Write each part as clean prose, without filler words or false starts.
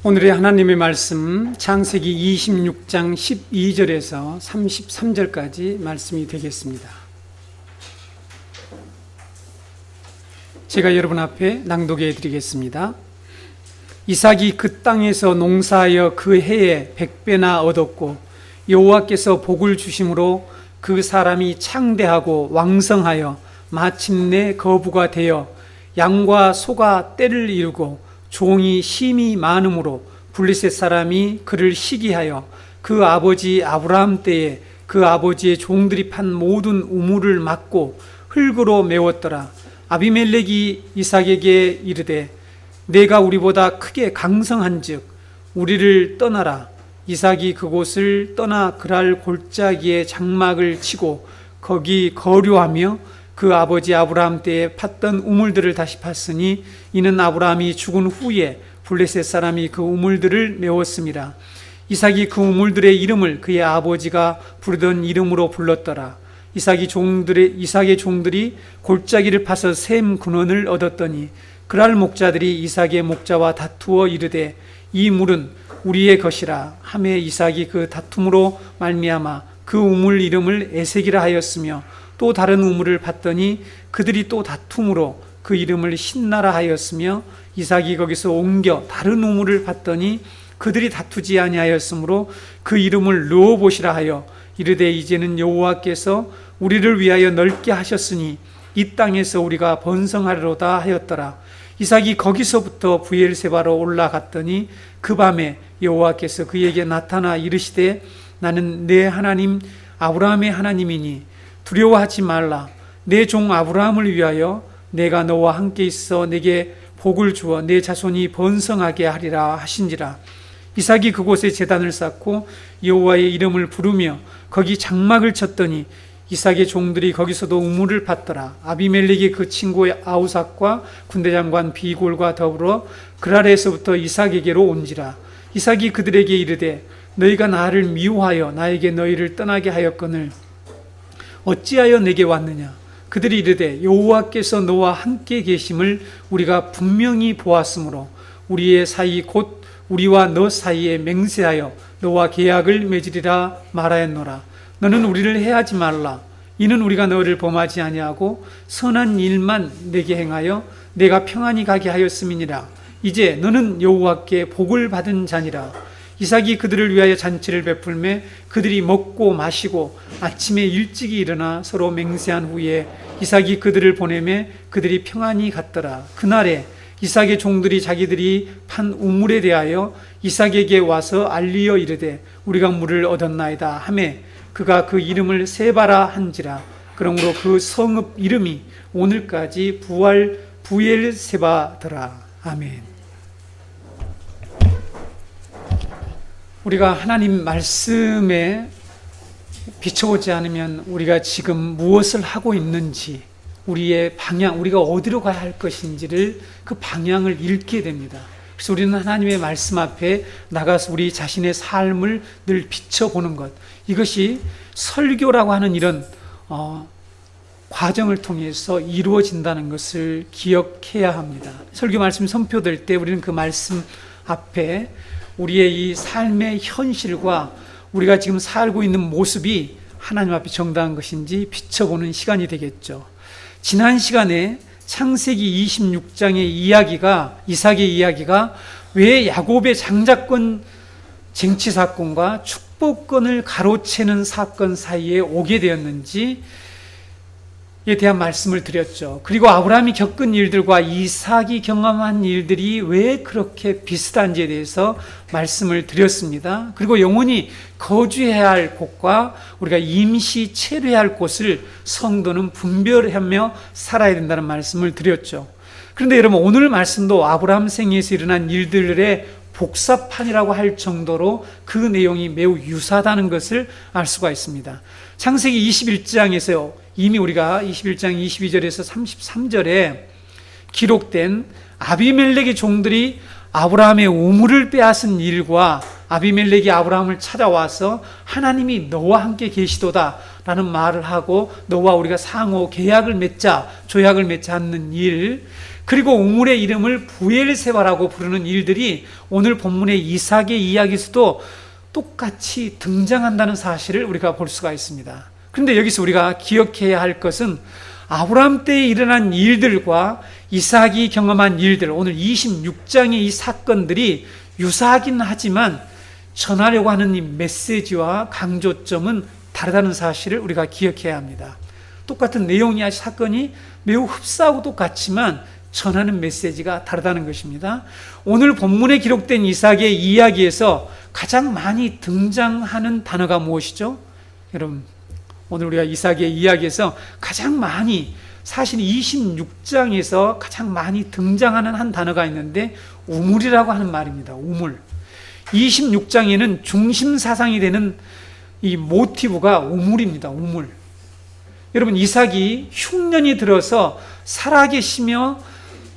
오늘의 하나님의 말씀 창세기 26장 12절에서 33절까지 말씀이 되겠습니다. 제가 여러분 앞에 낭독해 드리겠습니다. 이삭이 그 땅에서 농사하여 그 해에 100배나 얻었고 여호와께서 복을 주심으로 그 사람이 창대하고 왕성하여 마침내 거부가 되어 양과 소가 떼를 이루고 종이 힘이 많으므로 블레셋 사람이 그를 시기하여 그 아버지 아브라함 때에 그 아버지의 종들이 판 모든 우물을 막고 흙으로 메웠더라. 아비멜렉이 이삭에게 이르되 내가 우리보다 크게 강성한즉 우리를 떠나라. 이삭이 그곳을 떠나 그랄 골짜기에 장막을 치고 거기 거류하며 그 아버지 아브라함 때에 팠던 우물들을 다시 팠으니 이는 아브라함이 죽은 후에 블레셋 사람이 그 우물들을 메웠습니다. 이삭이 그 우물들의 이름을 그의 아버지가 부르던 이름으로 불렀더라. 이삭의 종들이 골짜기를 파서 셈 근원을 얻었더니 그랄 목자들이 이삭의 목자와 다투어 이르되 이 물은 우리의 것이라 하매 이삭이 그 다툼으로 말미암아 그 우물 이름을 에색이라 하였으며 또 다른 우물을 봤더니 그들이 또 다툼으로 그 이름을 신나라 하였으며 이삭이 거기서 옮겨 다른 우물을 봤더니 그들이 다투지 아니하였으므로 그 이름을 르호봇이라 하여 이르되 이제는 여호와께서 우리를 위하여 넓게 하셨으니 이 땅에서 우리가 번성하리로다 하였더라. 이삭이 거기서부터 브엘세바로 올라갔더니 그 밤에 여호와께서 그에게 나타나 이르시되 나는 내 하나님 아브라함의 하나님이니 두려워하지 말라. 내 종 아브라함을 위하여 내가 너와 함께 있어 내게 복을 주어 내 자손이 번성하게 하리라 하신지라. 이삭이 그곳에 제단을 쌓고 여호와의 이름을 부르며 거기 장막을 쳤더니 이삭의 종들이 거기서도 우물을 팠더라. 아비멜렉이 그 친구 아우삭과 군대장관 비골과 더불어 그랄에서부터 이삭에게로 온지라. 이삭이 그들에게 이르되 너희가 나를 미워하여 나에게 너희를 떠나게 하였거늘 어찌하여 내게 왔느냐. 그들이 이르되 여호와께서 너와 함께 계심을 우리가 분명히 보았으므로 우리의 사이 곧 우리와 너 사이에 맹세하여 너와 계약을 맺으리라 말하였노라. 너는 우리를 해하지 말라. 이는 우리가 너를 범하지 아니하고 선한 일만 내게 행하여 내가 평안히 가게 하였음이니라. 이제 너는 여호와께 복을 받은 자니라. 이삭이 그들을 위하여 잔치를 베풀매 그들이 먹고 마시고 아침에 일찍이 일어나 서로 맹세한 후에 이삭이 그들을 보내매 그들이 평안히 갔더라. 그날에 이삭의 종들이 자기들이 판 우물에 대하여 이삭에게 와서 알리어 이르되 우리가 물을 얻었나이다 하매 그가 그 이름을 세바라 한지라. 그러므로 그 성읍 이름이 오늘까지 부엘세바더라. 아멘. 우리가 하나님 말씀에 비춰보지 않으면 우리가 지금 무엇을 하고 있는지, 우리의 방향, 우리가 어디로 가야 할 것인지를 그 방향을 잃게 됩니다. 그래서 우리는 하나님의 말씀 앞에 나가서 우리 자신의 삶을 늘 비춰보는 것, 이것이 설교라고 하는 이런 과정을 통해서 이루어진다는 것을 기억해야 합니다. 설교 말씀 선포될 때 우리는 그 말씀 앞에 우리의 이 삶의 현실과 우리가 지금 살고 있는 모습이 하나님 앞에 정당한 것인지 비춰보는 시간이 되겠죠. 지난 시간에 창세기 26장의 이야기가, 이삭의 이야기가 왜 야곱의 장자권 쟁취 사건과 축복권을 가로채는 사건 사이에 오게 되었는지 에 대한 말씀을 드렸죠. 그리고 아브라함이 겪은 일들과 이삭이 경험한 일들이 왜 그렇게 비슷한지에 대해서 말씀을 드렸습니다. 그리고 영원히 거주해야 할 곳과 우리가 임시 체류해야 할 곳을 성도는 분별하며 살아야 된다는 말씀을 드렸죠. 그런데 여러분, 오늘 말씀도 아브라함 생애에서 일어난 일들의 복사판이라고 할 정도로 그 내용이 매우 유사하다는 것을 알 수가 있습니다. 창세기 21장에서 이미 우리가 21장 22절에서 33절에 기록된 아비멜렉의 종들이 아브라함의 우물을 빼앗은 일과 아비멜렉이 아브라함을 찾아와서 하나님이 너와 함께 계시도다 라는 말을 하고 너와 우리가 상호 계약을 맺자, 조약을 맺자 하는 일, 그리고 우물의 이름을 부엘세바라고 부르는 일들이 오늘 본문의 이삭의 이야기에서도 똑같이 등장한다는 사실을 우리가 볼 수가 있습니다. 그런데 여기서 우리가 기억해야 할 것은 아브라함 때에 일어난 일들과 이삭이 경험한 일들, 오늘 26장의 이 사건들이 유사하긴 하지만 전하려고 하는 이 메시지와 강조점은 다르다는 사실을 우리가 기억해야 합니다. 똑같은 내용이야 사건이 매우 흡사하고 똑같지만 전하는 메시지가 다르다는 것입니다. 오늘 본문에 기록된 이삭의 이야기에서 가장 많이 등장하는 단어가 무엇이죠? 여러분, 오늘 우리가 이삭의 이야기에서 가장 많이, 사실 26장에서 가장 많이 등장하는 한 단어가 있는데 우물이라고 하는 말입니다. 우물. 26장에는 중심 사상이 되는 이 모티브가 우물입니다. 우물. 여러분, 이삭이 흉년이 들어서 살아계시며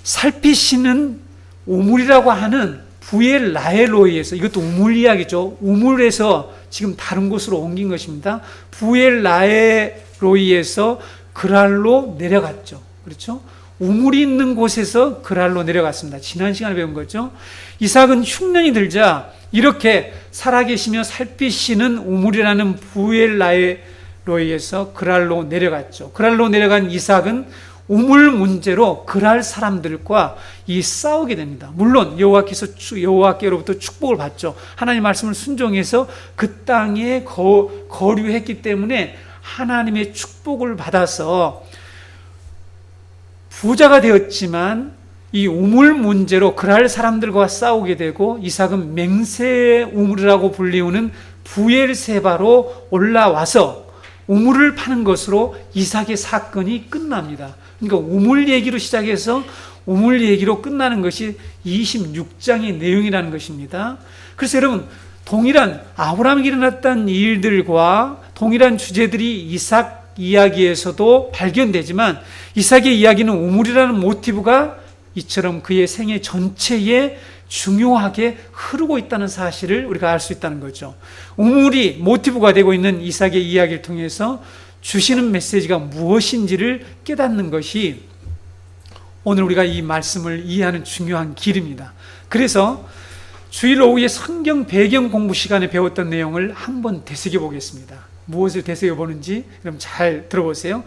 살피시는 우물이라고 하는 부엘 라헬로이에서, 이것도 우물 이야기죠. 우물에서 지금 다른 곳으로 옮긴 것입니다. 부엘 라헬로이에서 그랄로 내려갔죠. 그렇죠? 우물이 있는 곳에서 그랄로 내려갔습니다. 지난 시간에 배운 거죠. 이삭은 흉년이 들자 이렇게 살아계시며 살피시는 우물이라는 부엘 라헬로이에서 그랄로 내려갔죠. 그랄로 내려간 이삭은 우물 문제로 그랄 사람들과 싸우게 됩니다. 물론 여호와께로부터 축복을 받죠. 하나님 말씀을 순종해서 그 땅에 거류했기 때문에 하나님의 축복을 받아서 부자가 되었지만 이 우물 문제로 그랄 사람들과 싸우게 되고 이삭은 맹세 우물이라고 불리우는 부엘세바로 올라와서 우물을 파는 것으로 이삭의 사건이 끝납니다. 그러니까 우물 얘기로 시작해서 우물 얘기로 끝나는 것이 26장의 내용이라는 것입니다. 그래서 여러분, 동일한 아브라함에게 일어났던 일들과 동일한 주제들이 이삭 이야기에서도 발견되지만 이삭의 이야기는 우물이라는 모티브가 이처럼 그의 생애 전체에 중요하게 흐르고 있다는 사실을 우리가 알 수 있다는 거죠. 우물이 모티브가 되고 있는 이삭의 이야기를 통해서 주시는 메시지가 무엇인지를 깨닫는 것이 오늘 우리가 이 말씀을 이해하는 중요한 길입니다. 그래서 주일 오후에 성경 배경 공부 시간에 배웠던 내용을 한번 되새겨 보겠습니다. 무엇을 되새겨 보는지 그럼 잘 들어보세요.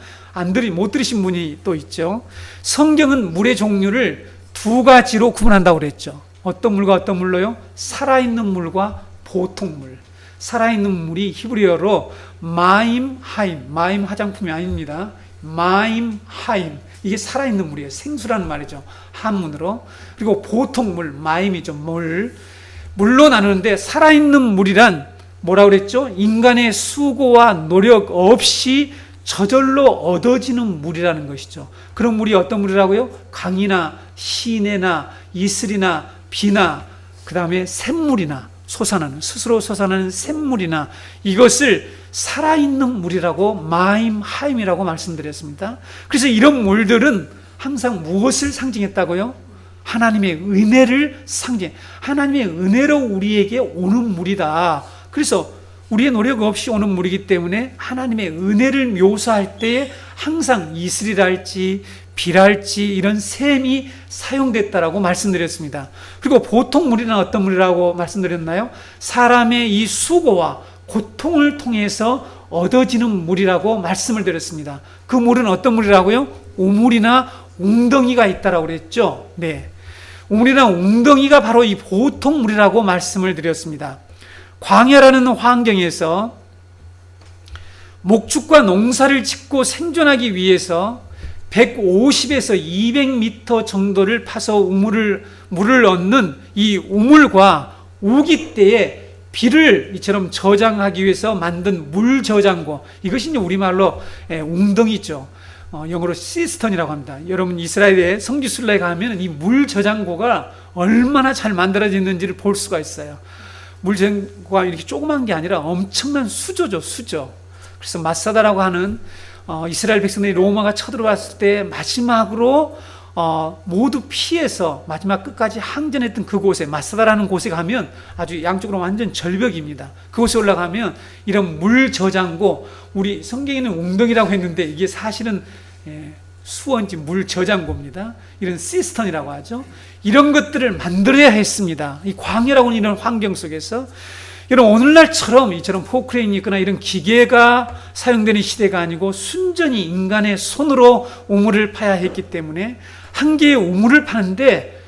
못 들으신 분이 또 있죠. 성경은 물의 종류를 두 가지로 구분한다고 그랬죠. 어떤 물과 어떤 물로요? 살아있는 물과 보통 물. 살아있는 물이 히브리어로 마임 하임, 마임 화장품이 아닙니다. 마임 하임, 이게 살아있는 물이에요. 생수라는 말이죠. 한문으로. 그리고 보통 물, 마임이죠. 물로 나누는데 살아있는 물이란 뭐라고 그랬죠? 인간의 수고와 노력 없이 저절로 얻어지는 물이라는 것이죠. 그런 물이 어떤 물이라고요? 강이나 시내나 이슬이나 비나 그 다음에 샘물이나 스스로 솟아나는 샘물이나 이것을 살아있는 물이라고 마임 하임이라고 말씀드렸습니다. 그래서 이런 물들은 항상 무엇을 상징했다고요? 하나님의 은혜를 하나님의 은혜로 우리에게 오는 물이다. 그래서 우리의 노력 없이 오는 물이기 때문에 하나님의 은혜를 묘사할 때에 항상 이슬이랄지 비랄지 이런 샘이 사용됐다라고 말씀드렸습니다. 그리고 보통 물이란 어떤 물이라고 말씀드렸나요? 사람의 이 수고와 고통을 통해서 얻어지는 물이라고 말씀을 드렸습니다. 그 물은 어떤 물이라고요? 우물이나 웅덩이가 있다라고 그랬죠. 네, 우물이나 웅덩이가 바로 이 보통 물이라고 말씀을 드렸습니다. 광야라는 환경에서 목축과 농사를 짓고 생존하기 위해서 150에서 200m 정도를 파서 물을 얻는 이 우물과 우기 때에 비를 이처럼 저장하기 위해서 만든 물 저장고, 이것이 우리말로 웅덩이죠. 영어로 시스턴이라고 합니다. 여러분 이스라엘의 성지순례에 가면 이 물 저장고가 얼마나 잘 만들어졌는지를 볼 수가 있어요. 물 저장고가 이렇게 조그만 게 아니라 엄청난 수조죠, 수조. 그래서 마사다라고 하는 이스라엘 백성들이 로마가 쳐들어왔을 때 마지막으로 모두 피해서 마지막 끝까지 항전했던 그곳에, 마사다라는 곳에 가면 아주 양쪽으로 완전 절벽입니다. 그곳에 올라가면 이런 물 저장고, 우리 성경에는 웅덩이라고 했는데 이게 사실은 수원지 물 저장고입니다. 이런 시스턴이라고 하죠. 이런 것들을 만들어야 했습니다. 이 광야라고 하는 이런 환경 속에서 여러분, 오늘날처럼 이처럼 포크레인이 있거나 이런 기계가 사용되는 시대가 아니고 순전히 인간의 손으로 우물을 파야 했기 때문에 한 개의 우물을 파는데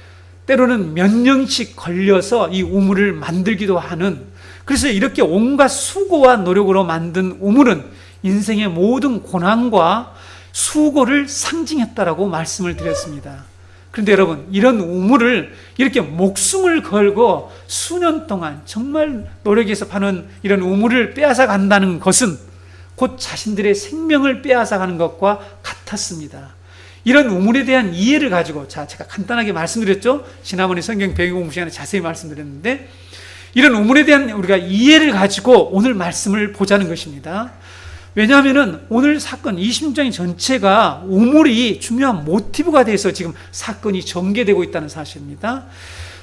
때로는 몇 년씩 걸려서 이 우물을 만들기도 하는, 그래서 이렇게 온갖 수고와 노력으로 만든 우물은 인생의 모든 고난과 수고를 상징했다라고 말씀을 드렸습니다. 그런데 여러분, 이런 우물을 이렇게 목숨을 걸고 수년 동안 정말 노력해서 파는 이런 우물을 빼앗아 간다는 것은 곧 자신들의 생명을 빼앗아 가는 것과 같았습니다. 이런 우물에 대한 이해를 가지고, 제가 간단하게 말씀드렸죠. 지난번에 성경 배경 공부 시간에 자세히 말씀드렸는데, 이런 우물에 대한 우리가 이해를 가지고 오늘 말씀을 보자는 것입니다. 왜냐하면은 오늘 사건 26장 전체가 우물이 중요한 모티브가 돼서 지금 사건이 전개되고 있다는 사실입니다.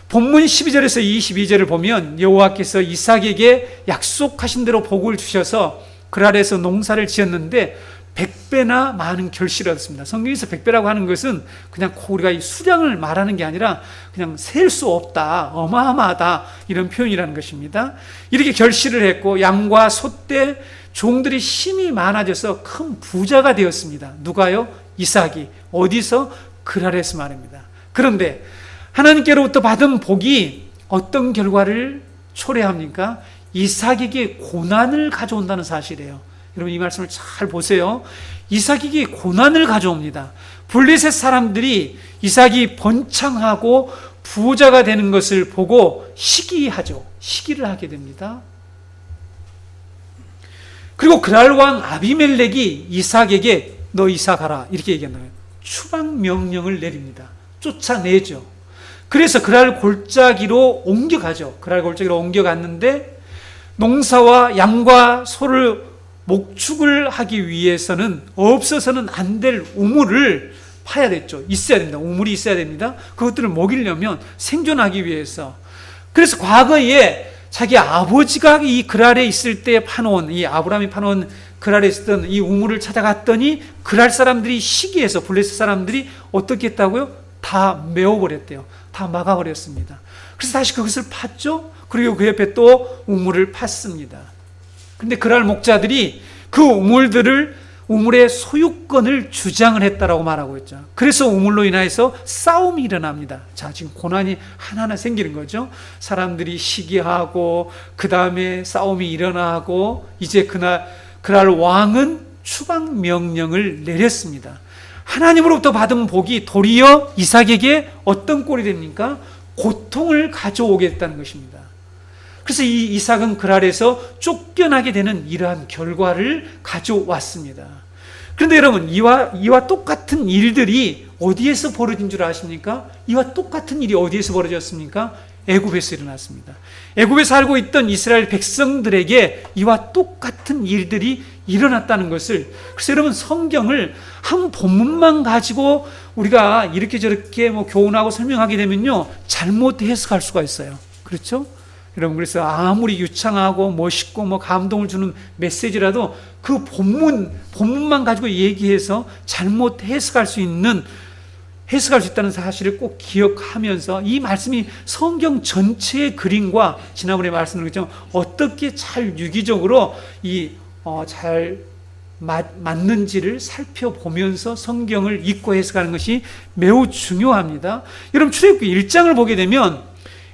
본문 12절에서 22절을 보면 여호와께서 이삭에게 약속하신 대로 복을 주셔서 그 아래에서 농사를 지었는데 100배나 많은 결실을 얻었습니다. 성경에서 100배라고 하는 것은 그냥 우리가 이 수량을 말하는 게 아니라 그냥 셀 수 없다, 어마어마하다, 이런 표현이라는 것입니다. 이렇게 결실을 했고 양과 소떼 종들이 힘이 많아져서 큰 부자가 되었습니다. 누가요? 이삭이. 어디서? 그랄에서 말입니다. 그런데 하나님께로부터 받은 복이 어떤 결과를 초래합니까? 이삭에게 고난을 가져온다는 사실이에요. 여러분, 이 말씀을 잘 보세요. 이삭에게 고난을 가져옵니다. 블레셋 사람들이 이삭이 번창하고 부자가 되는 것을 보고 시기하죠. 시기를 하게 됩니다. 그리고 그랄 왕 아비멜렉이 이삭에게 너 이삭하라 이렇게 얘기했나요? 추방 명령을 내립니다. 쫓아내죠. 그래서 그랄 골짜기로 옮겨가죠. 그랄 골짜기로 옮겨갔는데 농사와 양과 소를 목축을 하기 위해서는 없어서는 안 될 우물을 파야 됐죠. 있어야 됩니다. 우물이 있어야 됩니다. 그것들을 먹이려면 생존하기 위해서. 그래서 과거에 자기 아버지가 이 그랄에 있을 때 파놓은, 이 아브라함이 파놓은 그랄에 있었던 이 우물을 찾아갔더니 그랄 사람들이 시기해서 블레셋 사람들이 어떻게 했다고요? 다 메워버렸대요. 다 막아버렸습니다. 그래서 다시 그것을 팠죠. 그리고 그 옆에 또 우물을 팠습니다. 근데 그랄 목자들이 그 우물의 소유권을 주장을 했다라고 말하고 있죠. 그래서 우물로 인해서 싸움이 일어납니다. 자, 지금 고난이 하나하나 생기는 거죠. 사람들이 시기하고 그 다음에 싸움이 일어나고 이제 그날 왕은 추방 명령을 내렸습니다. 하나님으로부터 받은 복이 도리어 이삭에게 어떤 꼴이 됩니까? 고통을 가져오게 됐다는 것입니다. 그래서 이 이삭은 그랄에서 쫓겨나게 되는 이러한 결과를 가져왔습니다. 그런데 여러분, 이와 똑같은 일들이 어디에서 벌어진 줄 아십니까? 이와 똑같은 일이 어디에서 벌어졌습니까? 애굽에서 일어났습니다. 애굽에 살고 있던 이스라엘 백성들에게 이와 똑같은 일들이 일어났다는 것을, 그래서 여러분, 성경을 한 본문만 가지고 우리가 이렇게 저렇게 교훈하고 설명하게 되면요, 잘못 해석할 수가 있어요. 그렇죠? 여러분, 그래서 아무리 유창하고 멋있고 감동을 주는 메시지라도 그 본문만 가지고 얘기해서 잘못 해석할 수 있다는 사실을 꼭 기억하면서 이 말씀이 성경 전체의 그림과 지난번에 말씀드렸죠. 어떻게 잘 유기적으로 잘 맞는지를 살펴보면서 성경을 읽고 해석하는 것이 매우 중요합니다. 여러분, 출애굽기 1장을 보게 되면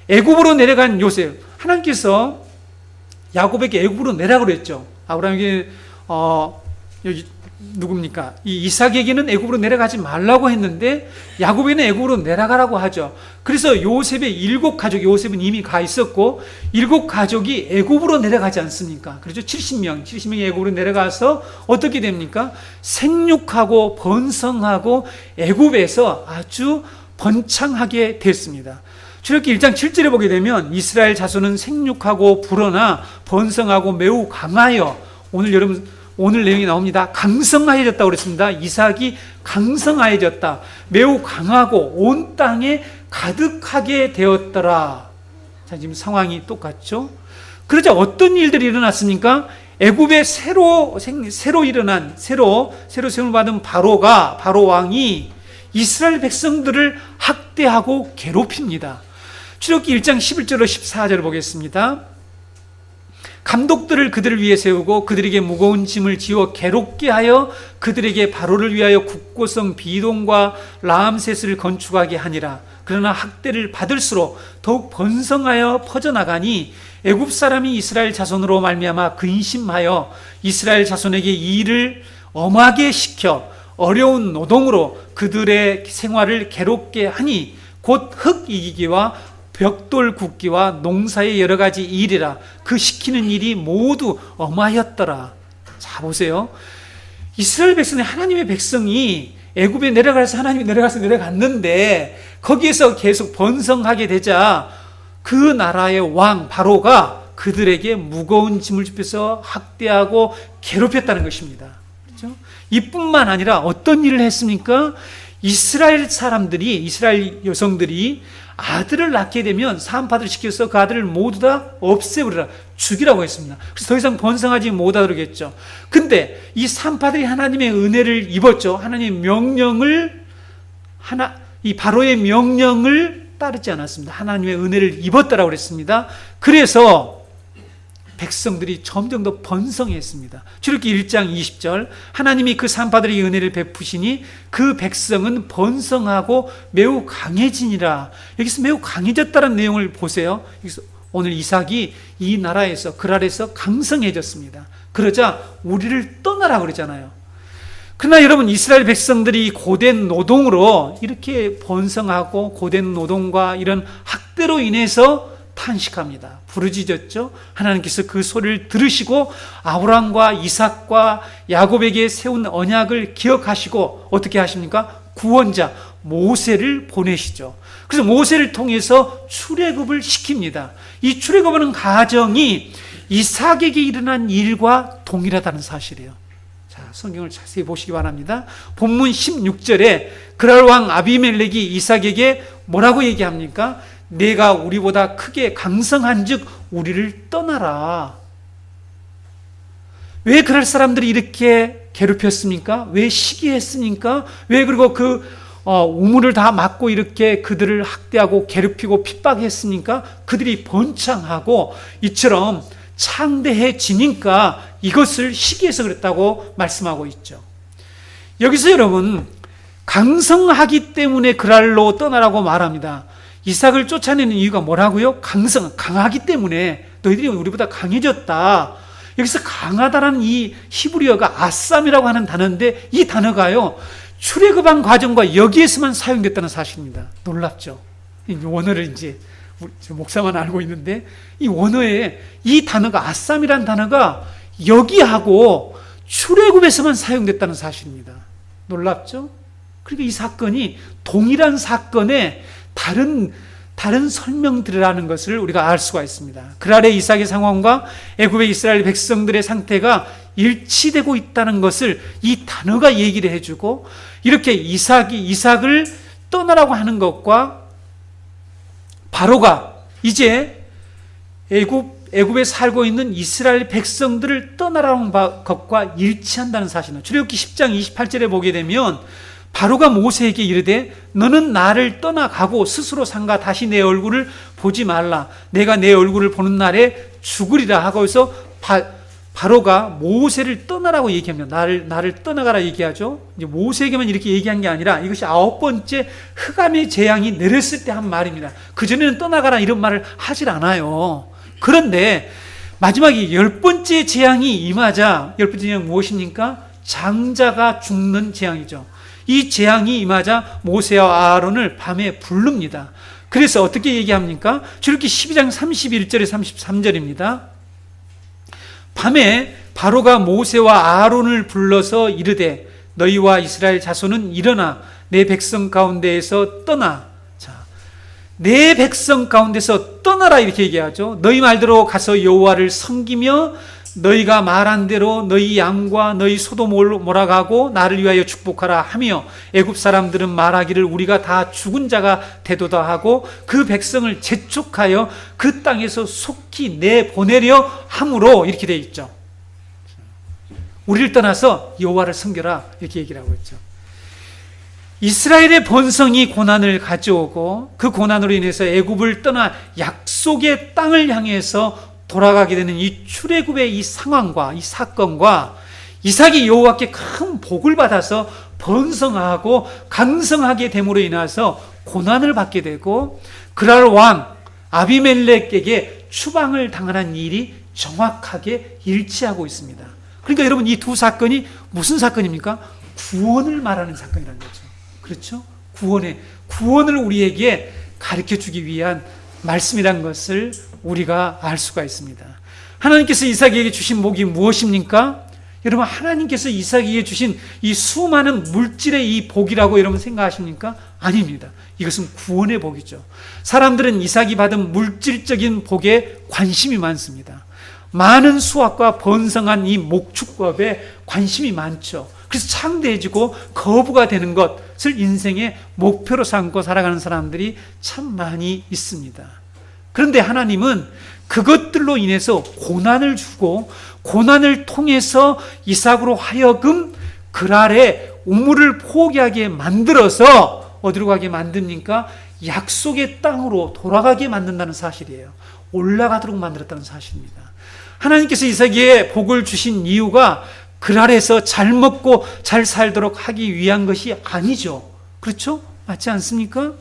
애굽으로 내려간 요셉, 하나님께서 야곱에게 애굽으로 내라고 그랬죠. 아브라함에게 여기 누굽니까? 이 이삭에게는 애굽으로 내려가지 말라고 했는데 야곱에게는 애굽으로 내려가라고 하죠. 그래서 요셉의 7가족, 요셉은 이미 가 있었고 7가족이 애굽으로 내려가지 않습니까? 그렇죠? 70명이 애굽으로 내려가서 어떻게 됩니까? 생육하고 번성하고 애굽에서 아주 번창하게 됐습니다. 출애굽기 1장 7절에 보게 되면 이스라엘 자손은 생육하고 불어나 번성하고 매우 강하여, 오늘 내용이 나옵니다. 강성하여졌다고 그랬습니다. 이삭이 강성하여졌다. 매우 강하고 온 땅에 가득하게 되었더라. 자, 지금 상황이 똑같죠? 그러자 어떤 일들이 일어났습니까? 애굽에 새로 일어난 새로 세움을 받은 바로 왕이 이스라엘 백성들을 학대하고 괴롭힙니다. 출애굽기 1장 11절로 14절을 보겠습니다. 감독들을 그들을 위해 세우고 그들에게 무거운 짐을 지워 괴롭게 하여 그들에게 바로를 위하여 국고성 비동과 라암셋을 건축하게 하니라. 그러나 학대를 받을수록 더욱 번성하여 퍼져나가니 애굽 사람이 이스라엘 자손으로 말미암아 근심하여 이스라엘 자손에게 이 일을 엄하게 시켜 어려운 노동으로 그들의 생활을 괴롭게 하니 곧 흙 이기기와 벽돌 굽기와 농사의 여러 가지 일이라. 그 시키는 일이 모두 엄하였더라. 자, 보세요. 이스라엘 백성이, 하나님의 백성이 애굽에 내려가서 하나님이 내려갔는데 거기에서 계속 번성하게 되자 그 나라의 왕 바로가 그들에게 무거운 짐을 줍혀서 학대하고 괴롭혔다는 것입니다. 그렇죠? 이뿐만 아니라 어떤 일을 했습니까? 이스라엘 여성들이 아들을 낳게 되면 산파들을 시켜서 그 아들을 모두 다 없애버리라, 죽이라고 했습니다. 그래서 더 이상 번성하지 못하도록 했죠. 근데 이 산파들이 하나님의 은혜를 입었죠. 하나님의 명령을 이 바로의 명령을 따르지 않았습니다. 하나님의 은혜를 입었다라고 그랬습니다. 그래서 백성들이 점점 더 번성했습니다. 출애굽기 1장 20절, 하나님이 그 산파들에게 은혜를 베푸시니 그 백성은 번성하고 매우 강해지니라. 여기서 매우 강해졌다는 내용을 보세요. 여기서 오늘 이삭이 이 나라에서, 그랄에서 강성해졌습니다. 그러자 우리를 떠나라 그러잖아요. 그러나 여러분, 이스라엘 백성들이 고된 노동으로 이렇게 번성하고 고된 노동과 이런 학대로 인해서 탄식합니다. 부르짖었죠. 하나님께서 그 소리를 들으시고 아브라함과 이삭과 야곱에게 세운 언약을 기억하시고 어떻게 하십니까? 구원자 모세를 보내시죠. 그래서 모세를 통해서 출애굽을 시킵니다. 이 출애굽하는 과정이 이삭에게 일어난 일과 동일하다는 사실이에요. 자, 성경을 자세히 보시기 바랍니다. 본문 16절에 그랄 왕 아비멜렉이 이삭에게 뭐라고 얘기합니까? 내가 우리보다 크게 강성한즉 우리를 떠나라. 왜 그럴 사람들이 이렇게 괴롭혔습니까? 왜 시기했습니까? 왜 그리고 우물을 다 막고 이렇게 그들을 학대하고 괴롭히고 핍박했습니까? 그들이 번창하고 이처럼 창대해지니까 이것을 시기해서 그랬다고 말씀하고 있죠. 여기서 여러분, 강성하기 때문에 그랄로 떠나라고 말합니다. 이삭을 쫓아내는 이유가 뭐라고요? 강하기 때문에. 너희들이 우리보다 강해졌다. 여기서 강하다라는 이 히브리어가 아쌈이라고 하는 단어인데 이 단어가요, 출애굽한 과정과 여기에서만 사용됐다는 사실입니다. 놀랍죠? 이 원어를 이제 목사만 알고 있는데 이 원어에 이 단어가 아쌈이라는 단어가 여기하고 출애굽에서만 사용됐다는 사실입니다. 놀랍죠? 그러니까 이 사건이 동일한 사건에 다른 설명들이라는 것을 우리가 알 수가 있습니다. 그랄의 이삭의 상황과 애굽의 이스라엘 백성들의 상태가 일치되고 있다는 것을 이 단어가 얘기를 해주고, 이렇게 이삭을 떠나라고 하는 것과 바로가 이제 애굽에 살고 있는 이스라엘 백성들을 떠나라고 하는 것과 일치한다는 사실은 출애굽기 10장 28절에 보게 되면 바로가 모세에게 이르되 너는 나를 떠나가고 스스로 삼가 다시 내 얼굴을 보지 말라. 내가 내 얼굴을 보는 날에 죽으리라 하고서 바로가 모세를 떠나라고 얘기합니다. 나를 떠나가라 얘기하죠. 이제 모세에게만 이렇게 얘기한 게 아니라 이것이 9번째 흑암의 재앙이 내렸을 때 한 말입니다. 그전에는 떠나가라 이런 말을 하질 않아요. 그런데 마지막에 10번째 재앙이 임하자, 10번째 재앙은 무엇입니까? 장자가 죽는 재앙이죠. 이 재앙이 임하자 모세와 아론을 밤에 부릅니다. 그래서 어떻게 얘기합니까? 출애굽기 12장 31절에 33절입니다. 밤에 바로가 모세와 아론을 불러서 이르되 너희와 이스라엘 자손은 일어나 내 백성 가운데에서 떠나. 자, 내 백성 가운데서 떠나라 이렇게 얘기하죠. 너희 말대로 가서 여호와를 섬기며 너희가 말한 대로 너희 양과 너희 소도 몰아가고 나를 위하여 축복하라 하며 애굽 사람들은 말하기를 우리가 다 죽은 자가 되도다 하고 그 백성을 재촉하여 그 땅에서 속히 내보내려 함으로 이렇게 되어 있죠. 우리를 떠나서 여호와를 섬겨라 이렇게 얘기를 하고 있죠. 이스라엘의 번성이 고난을 가져오고 그 고난으로 인해서 애굽을 떠나 약속의 땅을 향해서 돌아가게 되는 이 출애굽의 이 상황과 이 사건과 이삭이 여호와께 큰 복을 받아서 번성하고 강성하게 됨으로 인해서 고난을 받게 되고 그랄 왕 아비멜렉에게 추방을 당하는 일이 정확하게 일치하고 있습니다. 그러니까 여러분 이 두 사건이 무슨 사건입니까? 구원을 말하는 사건이라는 거죠. 그렇죠? 구원을 우리에게 가르쳐 주기 위한 말씀이라는 것을 우리가 알 수가 있습니다. 하나님께서 이삭에게 주신 복이 무엇입니까? 여러분 하나님께서 이삭에게 주신 이 수많은 물질의 이 복이라고 여러분 생각하십니까? 아닙니다. 이것은 구원의 복이죠. 사람들은 이삭이 받은 물질적인 복에 관심이 많습니다. 많은 수확과 번성한 이 목축법에 관심이 많죠. 그래서 창대해지고 거부가 되는 것을 인생의 목표로 삼고 살아가는 사람들이 참 많이 있습니다. 그런데 하나님은 그것들로 인해서 고난을 주고 고난을 통해서 이삭으로 하여금 그랄의 우물을 포기하게 만들어서 어디로 가게 만듭니까? 약속의 땅으로 돌아가게 만든다는 사실이에요. 올라가도록 만들었다는 사실입니다. 하나님께서 이삭에게 복을 주신 이유가 그랄에서 잘 먹고 잘 살도록 하기 위한 것이 아니죠. 그렇죠? 맞지 않습니까?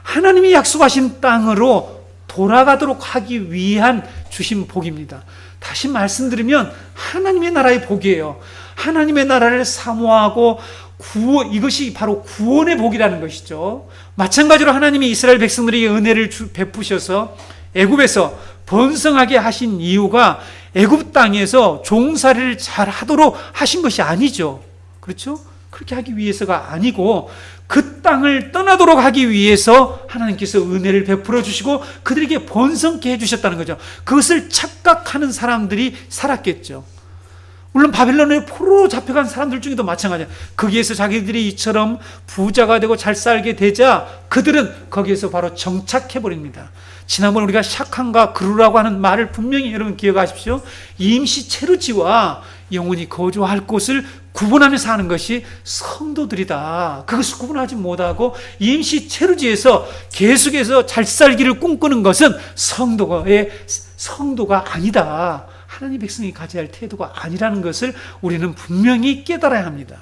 하나님이 약속하신 땅으로 돌아가도록 하기 위한 주신 복입니다. 다시 말씀드리면 하나님의 나라의 복이에요. 하나님의 나라를 사모하고 이것이 바로 구원의 복이라는 것이죠. 마찬가지로 하나님이 이스라엘 백성들에게 은혜를 베푸셔서 애굽에서 번성하게 하신 이유가 애굽 땅에서 종살이를 잘 하도록 하신 것이 아니죠. 그렇죠? 그렇게 하기 위해서가 아니고 그 땅을 떠나도록 하기 위해서 하나님께서 은혜를 베풀어 주시고 그들에게 번성케 해주셨다는 거죠. 그것을 착각하는 사람들이 살았겠죠. 물론 바벨론의 포로로 잡혀간 사람들 중에도 마찬가지예요. 거기에서 자기들이 이처럼 부자가 되고 잘 살게 되자 그들은 거기에서 바로 정착해버립니다. 지난번 우리가 샤칸과 그루라고 하는 말을 분명히 여러분 기억하십시오. 임시 체르지와 영원히 거주할 곳을 구분하면서 하는 것이 성도들이다. 그것을 구분하지 못하고 임시 체르지에서 계속해서 잘 살기를 꿈꾸는 것은 성도가 아니다. 하나님 백성이 가져야 할 태도가 아니라는 것을 우리는 분명히 깨달아야 합니다.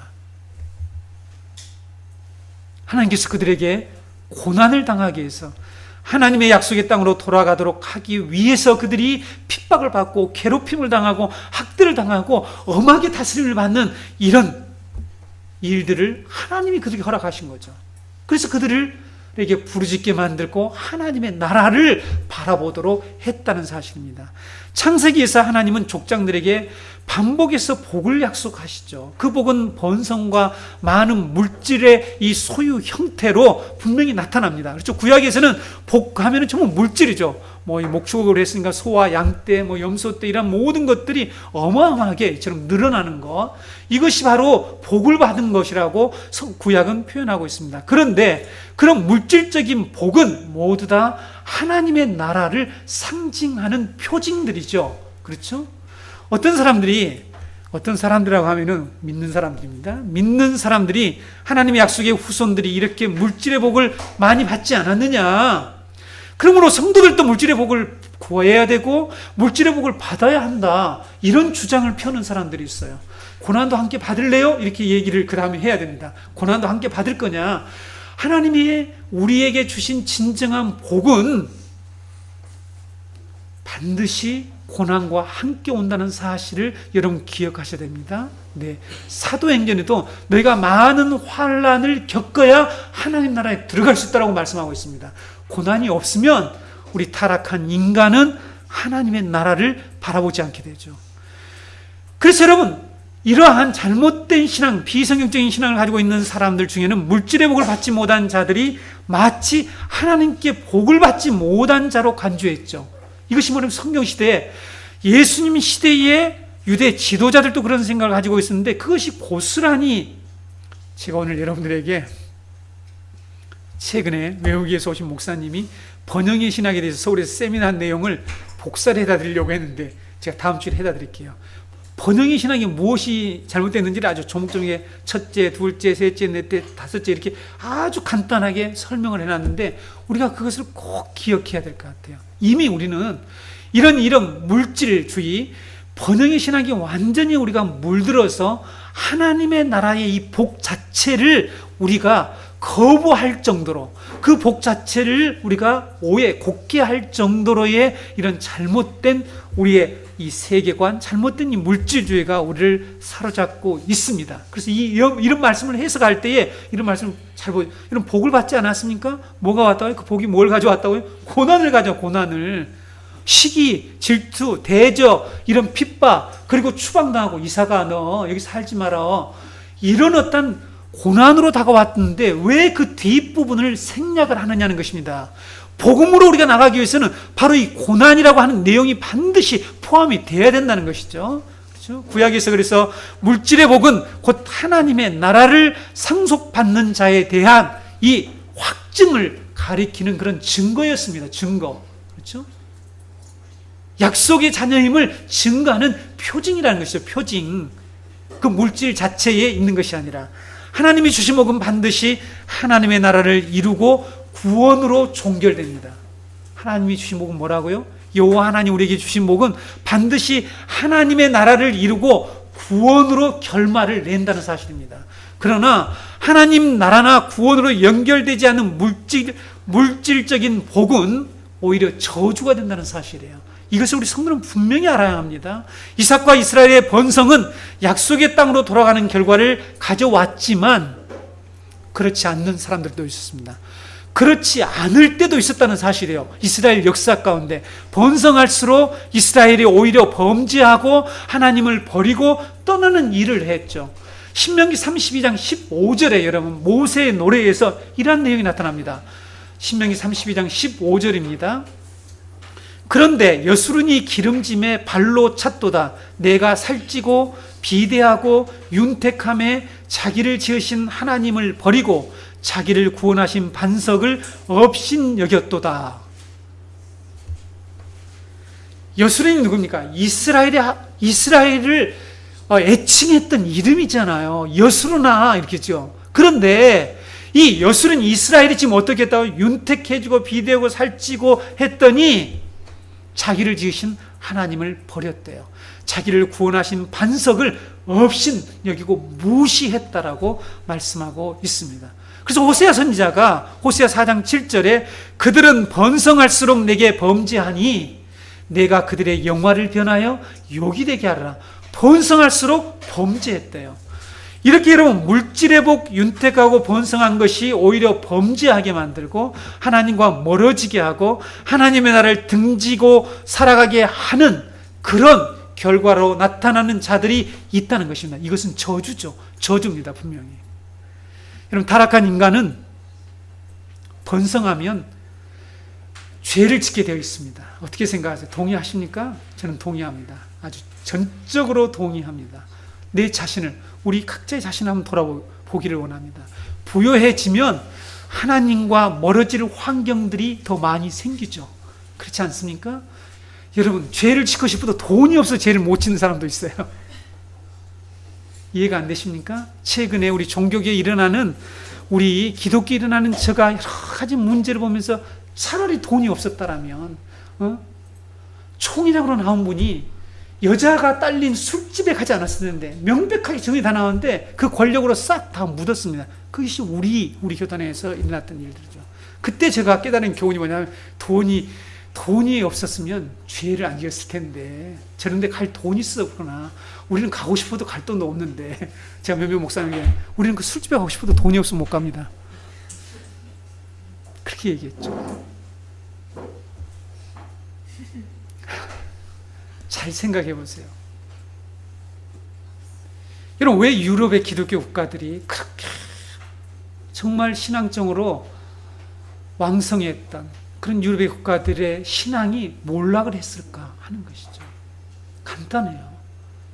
하나님께서 그들에게 고난을 당하게 해서 하나님의 약속의 땅으로 돌아가도록 하기 위해서 그들이 핍박을 받고 괴롭힘을 당하고 학대를 당하고 엄하게 다스림을 받는 이런 일들을 하나님이 그들에게 허락하신 거죠. 그래서 그들에게 부르짖게 만들고 하나님의 나라를 바라보도록 했다는 사실입니다. 창세기에서 하나님은 족장들에게 반복해서 복을 약속하시죠. 그 복은 번성과 많은 물질의 이 소유 형태로 분명히 나타납니다. 그렇죠? 구약에서는 복하면은 정말 물질이죠. 이 목축을 했으니까 소와 양떼, 염소떼 이런 모든 것들이 어마어마하게 이처럼 늘어나는 것. 이것이 바로 복을 받은 것이라고 구약은 표현하고 있습니다. 그런데 그런 물질적인 복은 모두 다 하나님의 나라를 상징하는 표징들이죠. 그렇죠? 어떤 사람들이라고 하면은 믿는 사람들입니다. 믿는 사람들이 하나님의 약속의 후손들이 이렇게 물질의 복을 많이 받지 않았느냐. 그러므로 성도들도 물질의 복을 구해야 되고 물질의 복을 받아야 한다. 이런 주장을 펴는 사람들이 있어요. 고난도 함께 받을래요? 이렇게 얘기를 그 다음에 해야 됩니다. 고난도 함께 받을 거냐? 하나님이 우리에게 주신 진정한 복은 반드시 고난과 함께 온다는 사실을 여러분 기억하셔야 됩니다. 네, 사도행전에도 너희가 많은 환난을 겪어야 하나님 나라에 들어갈 수 있다고 말씀하고 있습니다. 고난이 없으면 우리 타락한 인간은 하나님의 나라를 바라보지 않게 되죠. 그래서 여러분, 이러한 잘못된 신앙, 비성경적인 신앙을 가지고 있는 사람들 중에는 물질의 복을 받지 못한 자들이 마치 하나님께 복을 받지 못한 자로 간주했죠. 이것이 뭐냐면 성경시대에 예수님 시대에 유대 지도자들도 그런 생각을 가지고 있었는데 그것이 고스란히 제가 오늘 여러분들에게 최근에 외국에서 오신 목사님이 번영의 신학에 대해서 서울에서 세미나 한 내용을 복사를 해다 드리려고 했는데 제가 다음 주에 해다 드릴게요. 번영의 신앙이 무엇이 잘못됐는지를 아주 조목조목에 첫째, 둘째, 셋째, 넷째, 다섯째 이렇게 아주 간단하게 설명을 해놨는데 우리가 그것을 꼭 기억해야 될 것 같아요. 이미 우리는 이런 물질주의, 번영의 신앙이 완전히 우리가 물들어서 하나님의 나라의 이 복 자체를 우리가 거부할 정도로, 그 복 자체를 우리가 곡해할 정도로의 이런 잘못된 우리의 이 세계관, 잘못된 이 물질주의가 우리를 사로잡고 있습니다. 그래서 이런 말씀을 해석할 때에 이런 말씀을 잘 보세요. 이런 복을 받지 않았습니까? 뭐가 왔다고요? 그 복이 뭘 가져왔다고요? 고난을 고난을. 시기, 질투, 대적, 이런 핍박, 그리고 추방당하고 이사가 너 여기 살지 마라. 이런 어떤 고난으로 다가왔는데 왜 그 뒷부분을 생략을 하느냐는 것입니다. 복음으로 우리가 나가기 위해서는 바로 이 고난이라고 하는 내용이 반드시 포함이 돼야 된다는 것이죠. 그렇죠? 구약에서 그래서 물질의 복은 곧 하나님의 나라를 상속받는 자에 대한 이 확증을 가리키는 그런 증거였습니다. 증거. 그렇죠? 약속의 자녀임을 증거하는 표징이라는 것이죠. 표징. 그 물질 자체에 있는 것이 아니라 하나님이 주신 복은 반드시 하나님의 나라를 이루고 구원으로 종결됩니다. 하나님이 주신 복은 뭐라고요? 여호와 하나님 우리에게 주신 복은 반드시 하나님의 나라를 이루고 구원으로 결말을 낸다는 사실입니다. 그러나 하나님 나라나 구원으로 연결되지 않는 물질적인 복은 오히려 저주가 된다는 사실이에요. 이것을 우리 성도는 분명히 알아야 합니다. 이삭과 이스라엘의 번성은 약속의 땅으로 돌아가는 결과를 가져왔지만 그렇지 않는 사람들도 있었습니다. 그렇지 않을 때도 있었다는 사실이에요. 이스라엘 역사 가운데 번성할수록 이스라엘이 오히려 범죄하고 하나님을 버리고 떠나는 일을 했죠. 신명기 32장 15절에 여러분 모세의 노래에서 이런 내용이 나타납니다. 신명기 32장 15절입니다. 그런데 여수run이 기름짐에 발로 찼도다. 내가 살찌고 비대하고 윤택함에 자기를 지으신 하나님을 버리고 자기를 구원하신 반석을 업신 여겼도다. 여수run이 누굽니까? 이스라엘을 애칭했던 이름이잖아요. 여수르나 이렇게죠. 그런데 이 여수른 이스라엘이 지금 어떻게 했다고? 윤택해지고 비대하고 살찌고 했더니 자기를 지으신 하나님을 버렸대요. 자기를 구원하신 반석을 없인 여기고 무시했다라고 말씀하고 있습니다. 그래서 호세아 선지자가 호세아 4장 7절에 그들은 번성할수록 내게 범죄하니 내가 그들의 영화를 변하여 욕이 되게 하라. 번성할수록 범죄했대요. 이렇게 여러분 물질의 복, 윤택하고 번성한 것이 오히려 범죄하게 만들고 하나님과 멀어지게 하고 하나님의 나라를 등지고 살아가게 하는 그런 결과로 나타나는 자들이 있다는 것입니다. 이것은 저주죠. 저주입니다. 분명히. 여러분 타락한 인간은 번성하면 죄를 짓게 되어 있습니다. 어떻게 생각하세요? 동의하십니까? 저는 동의합니다. 아주 전적으로 동의합니다. 내 자신을, 우리 각자의 자신을 한번 돌아보기를 원합니다. 부요해지면 하나님과 멀어질 환경들이 더 많이 생기죠. 그렇지 않습니까? 여러분 죄를 짓고 싶어도 돈이 없어서 죄를 못 짓는 사람도 있어요. 이해가 안 되십니까? 최근에 우리 종교계에 일어나는, 우리 기독교에 일어나는 여러 가지 문제를 보면서 차라리 돈이 없었다라면 총이라고 나온 분이 여자가 딸린 술집에 가지 않았었는데 명백하게 정이 다 나왔는데 그 권력으로 싹 다 묻었습니다. 그것이 우리 교단에서 일어났던 일들이죠. 그때 제가 깨달은 교훈이 뭐냐면 돈이 없었으면 죄를 안 지었을 텐데 저런 데 갈 돈이 있었구나. 우리는 가고 싶어도 갈 돈도 없는데, 제가 몇몇 목사님에게 우리는 그 술집에 가고 싶어도 돈이 없으면 못 갑니다. 그렇게 얘기했죠. 잘 생각해 보세요. 여러분 왜 유럽의 기독교 국가들이 그렇게 정말 신앙적으로 왕성했던 그런 유럽의 국가들의 신앙이 몰락을 했을까 하는 것이죠. 간단해요.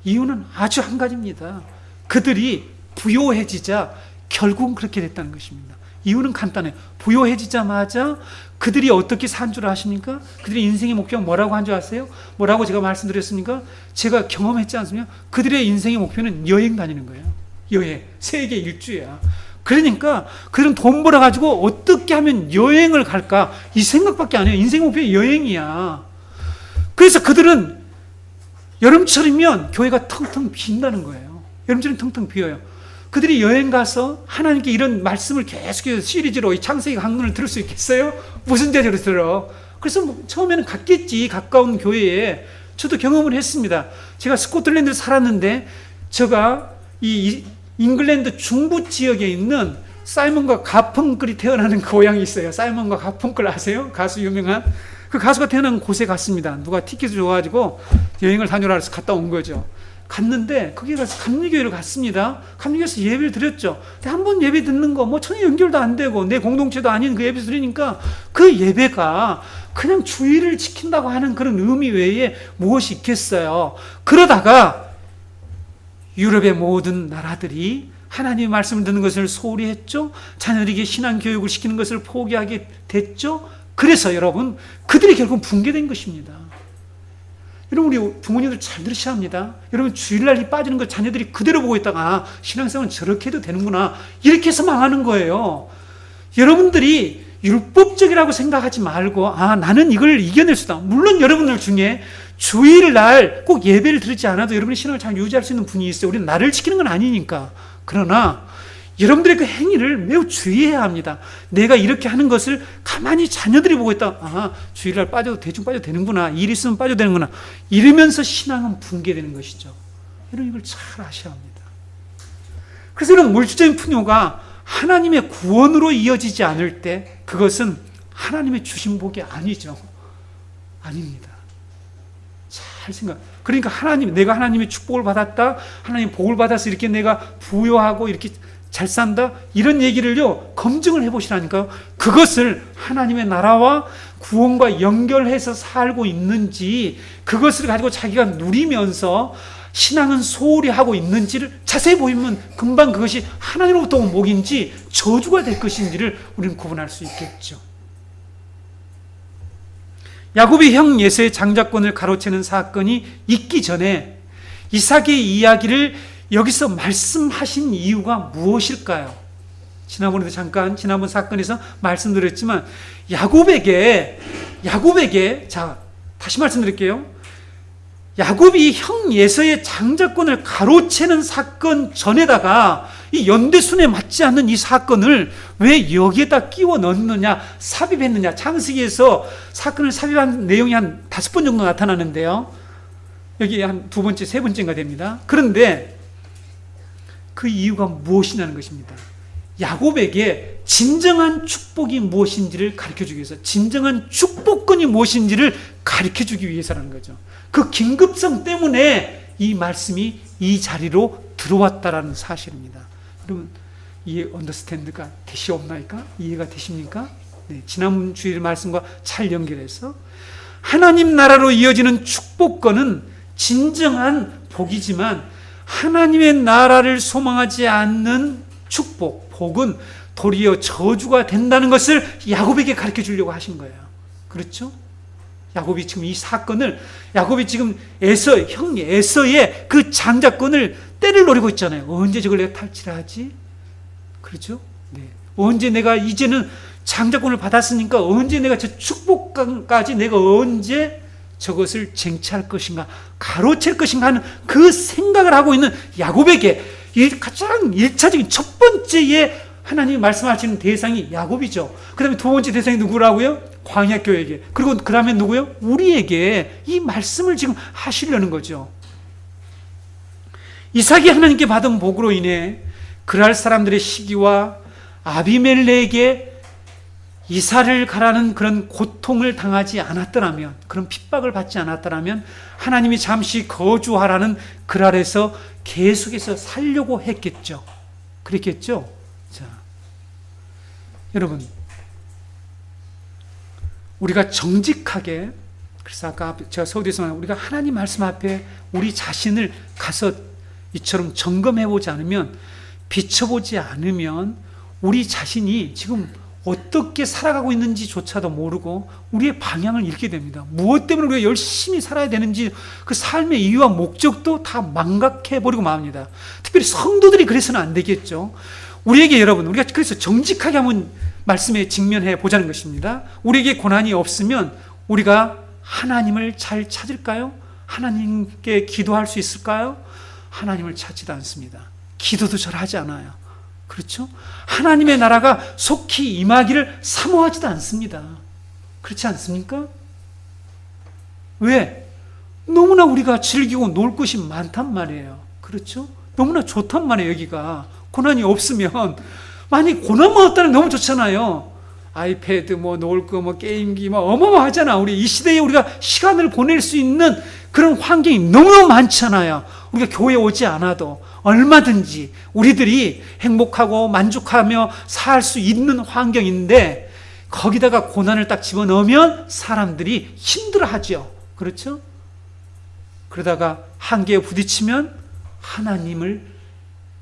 이유는 아주 한 가지입니다. 그들이 부요해지자 결국은 그렇게 됐다는 것입니다. 이유는 간단해요. 부요해지자마자 그들이 어떻게 산 줄 아십니까? 그들의 인생의 목표가 뭐라고 한 줄 아세요? 뭐라고 제가 말씀드렸습니까? 제가 경험했지 않습니까? 그들의 인생의 목표는 여행 다니는 거예요. 여행. 세계 일주야. 그러니까 그들은 돈 벌어가지고 어떻게 하면 여행을 갈까? 이 생각밖에 안 해요. 인생 목표는 여행이야. 그래서 그들은 여름철이면 교회가 텅텅 빈다는 거예요. 여름철은 텅텅 비어요. 그들이 여행 가서 하나님께 이런 말씀을 계속해서 시리즈로 이 창세기 강론을 들을 수 있겠어요? 무슨 재주로 들어? 그래서 뭐 처음에는 갔겠지. 가까운 교회에. 저도 경험을 했습니다. 제가 스코틀랜드에 살았는데 제가 이 잉글랜드 중부 지역에 있는 사이먼과 가펑클이 태어나는 고향이 있어요. 사이먼과 가펑클 아세요? 가수 유명한. 그 가수가 태어난 곳에 갔습니다. 누가 티켓을 줘가지고 여행을 다녀라 해서 갔다 온 거죠. 갔는데 거기 가서 감리교회를 갔습니다. 감리교회에서 예배를 드렸죠. 근데 한 번 예배 듣는 거 뭐 전혀 연결도 안 되고 내 공동체도 아닌 그 예배 드리니까 그 예배가 그냥 주의를 지킨다고 하는 그런 의미 외에 무엇이 있겠어요. 그러다가 유럽의 모든 나라들이 하나님의 말씀을 듣는 것을 소홀히 했죠. 자녀들에게 신앙 교육을 시키는 것을 포기하게 됐죠. 그래서 여러분 그들이 결국 붕괴된 것입니다. 여러분 우리 부모님들 잘 들으셔야 합니다. 여러분 주일날이 빠지는 걸 자녀들이 그대로 보고 있다가 아, 신앙생활은 저렇게 해도 되는구나 이렇게 해서 망하는 거예요. 여러분들이 율법적이라고 생각하지 말고 아 나는 이걸 이겨낼 수 있다. 물론 여러분들 중에 주일날 꼭 예배를 드리지 않아도 여러분의 신앙을 잘 유지할 수 있는 분이 있어요. 우리는 나를 지키는 건 아니니까. 그러나 여러분들의 그 행위를 매우 주의해야 합니다. 내가 이렇게 하는 것을 가만히 자녀들이 보고 있다. 아, 주일날 빠져도 대충 빠져도 되는구나. 일 있으면 빠져도 되는구나. 이러면서 신앙은 붕괴되는 것이죠. 여러분 이걸 잘 아셔야 합니다. 그래서 이런 물질적인 풍요가 하나님의 구원으로 이어지지 않을 때 그것은 하나님의 주신 복이 아니죠. 아닙니다. 잘 생각. 그러니까 내가 하나님의 축복을 받았다. 하나님의 복을 받아서 이렇게 내가 부유하고 이렇게 잘 산다? 이런 얘기를요, 검증을 해보시라니까요. 그것을 하나님의 나라와 구원과 연결해서 살고 있는지, 그것을 가지고 자기가 누리면서 신앙은 소홀히 하고 있는지를 자세히 보이면 금방 그것이 하나님으로부터 온 복인지 저주가 될 것인지를 우리는 구분할 수 있겠죠. 야곱이 형 에서의 장자권을 가로채는 사건이 있기 전에 이삭의 이야기를 여기서 말씀하신 이유가 무엇일까요? 지난번 사건에서 말씀드렸지만 야곱에게 자 다시 말씀드릴게요. 야곱이 형 에서의 장자권을 가로채는 사건 전에다가 이 연대순에 맞지 않는 이 사건을 왜 여기에다 끼워 넣느냐, 삽입했느냐. 창세기에서 사건을 삽입한 내용이 한 5번 정도 나타나는데요. 여기 한 2번째, 3번째인가 됩니다. 그런데 그 이유가 무엇이냐는 것입니다. 야곱에게 진정한 축복이 무엇인지를 가르쳐주기 위해서, 진정한 축복권이 무엇인지를 가르쳐주기 위해서라는 거죠. 그 긴급성 때문에 이 말씀이 이 자리로 들어왔다라는 사실입니다. 여러분 언더스탠드가 되시옵나이까? 이해가 되십니까? 네, 지난 주일 말씀과 잘 연결해서 하나님 나라로 이어지는 축복권은 진정한 복이지만 하나님의 나라를 소망하지 않는 축복, 복은 도리어 저주가 된다는 것을 야곱에게 가르쳐 주려고 하신 거예요. 그렇죠? 야곱이 지금 이 사건을, 야곱이 지금 형 에서의 그 장자권을 때를 노리고 있잖아요. 언제 저걸 내가 탈취하지? 그렇죠? 네. 언제 내가 이제는 장자권을 받았으니까 언제 내가 저 축복까지 내가 언제 저것을 쟁취할 것인가, 가로챌 것인가 하는 그 생각을 하고 있는 야곱에게 가장 1차적인 첫 번째의 하나님이 말씀하시는 대상이 야곱이죠. 그 다음에 2번째 대상이 누구라고요? 광야교회에게. 그리고 그 다음에 누구요? 우리에게 이 말씀을 지금 하시려는 거죠. 이삭이 하나님께 받은 복으로 인해 그랄 사람들의 시기와 아비멜렉에게 이사를 가라는 그런 고통을 당하지 않았더라면, 그런 핍박을 받지 않았더라면 하나님이 잠시 거주하라는 그랄에서 계속해서 살려고 했겠죠. 그랬겠죠? 자, 여러분, 우리가 정직하게, 그래서 아까 제가 서두에서 말한 우리가 하나님 말씀 앞에 우리 자신을 가서 이처럼 점검해보지 않으면, 비춰보지 않으면 우리 자신이 지금 어떻게 살아가고 있는지조차도 모르고 우리의 방향을 잃게 됩니다. 무엇 때문에 우리가 열심히 살아야 되는지 그 삶의 이유와 목적도 다 망각해버리고 맙니다. 특별히 성도들이 그래서는 안 되겠죠. 우리에게 여러분, 우리가 그래서 정직하게 한번 말씀에 직면해 보자는 것입니다. 우리에게 고난이 없으면 우리가 하나님을 잘 찾을까요? 하나님께 기도할 수 있을까요? 하나님을 찾지도 않습니다. 기도도 잘 하지 않아요. 그렇죠? 하나님의 나라가 속히 임하기를 사모하지도 않습니다. 그렇지 않습니까? 왜? 너무나 우리가 즐기고 놀 곳이 많단 말이에요. 그렇죠? 너무나 좋단 말이에요. 여기가 고난이 없으면, 만약 고난만 없다면 너무 좋잖아요. 아이패드, 놀 거, 게임기, 어마어마하잖아. 우리 이 시대에 우리가 시간을 보낼 수 있는 그런 환경이 너무 많잖아요. 우리가 교회 오지 않아도 얼마든지 우리들이 행복하고 만족하며 살 수 있는 환경인데, 거기다가 고난을 딱 집어넣으면 사람들이 힘들어하죠. 그렇죠? 그러다가 한계에 부딪히면 하나님을